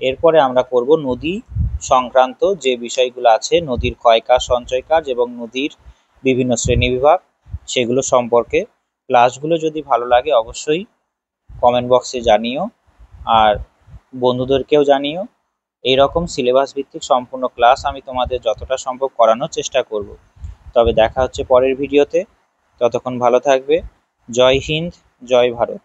এরপরে আমরা করব নদী সংক্রান্ত যে বিষয়গুলো আছে, নদীর ক্ষয়কাজ, সঞ্চয় কাজ এবং নদীর বিভিন্ন শ্রেণীবিভাগ, সেগুলো সম্পর্কে। ক্লাসগুলো যদি ভালো লাগে অবশ্যই কমেন্ট বক্সে জানিও, আর বন্ধুদেরকেও জানিও। এইরকম সিলেবাস ভিত্তিক সম্পূর্ণ ক্লাস আমি তোমাদের যতটা সম্ভব করানোর চেষ্টা করব। তবে দেখা হচ্ছে পরের ভিডিওতে, ততক্ষণ ভালো থাকবে। জয় হিন্দ, জয় ভারত।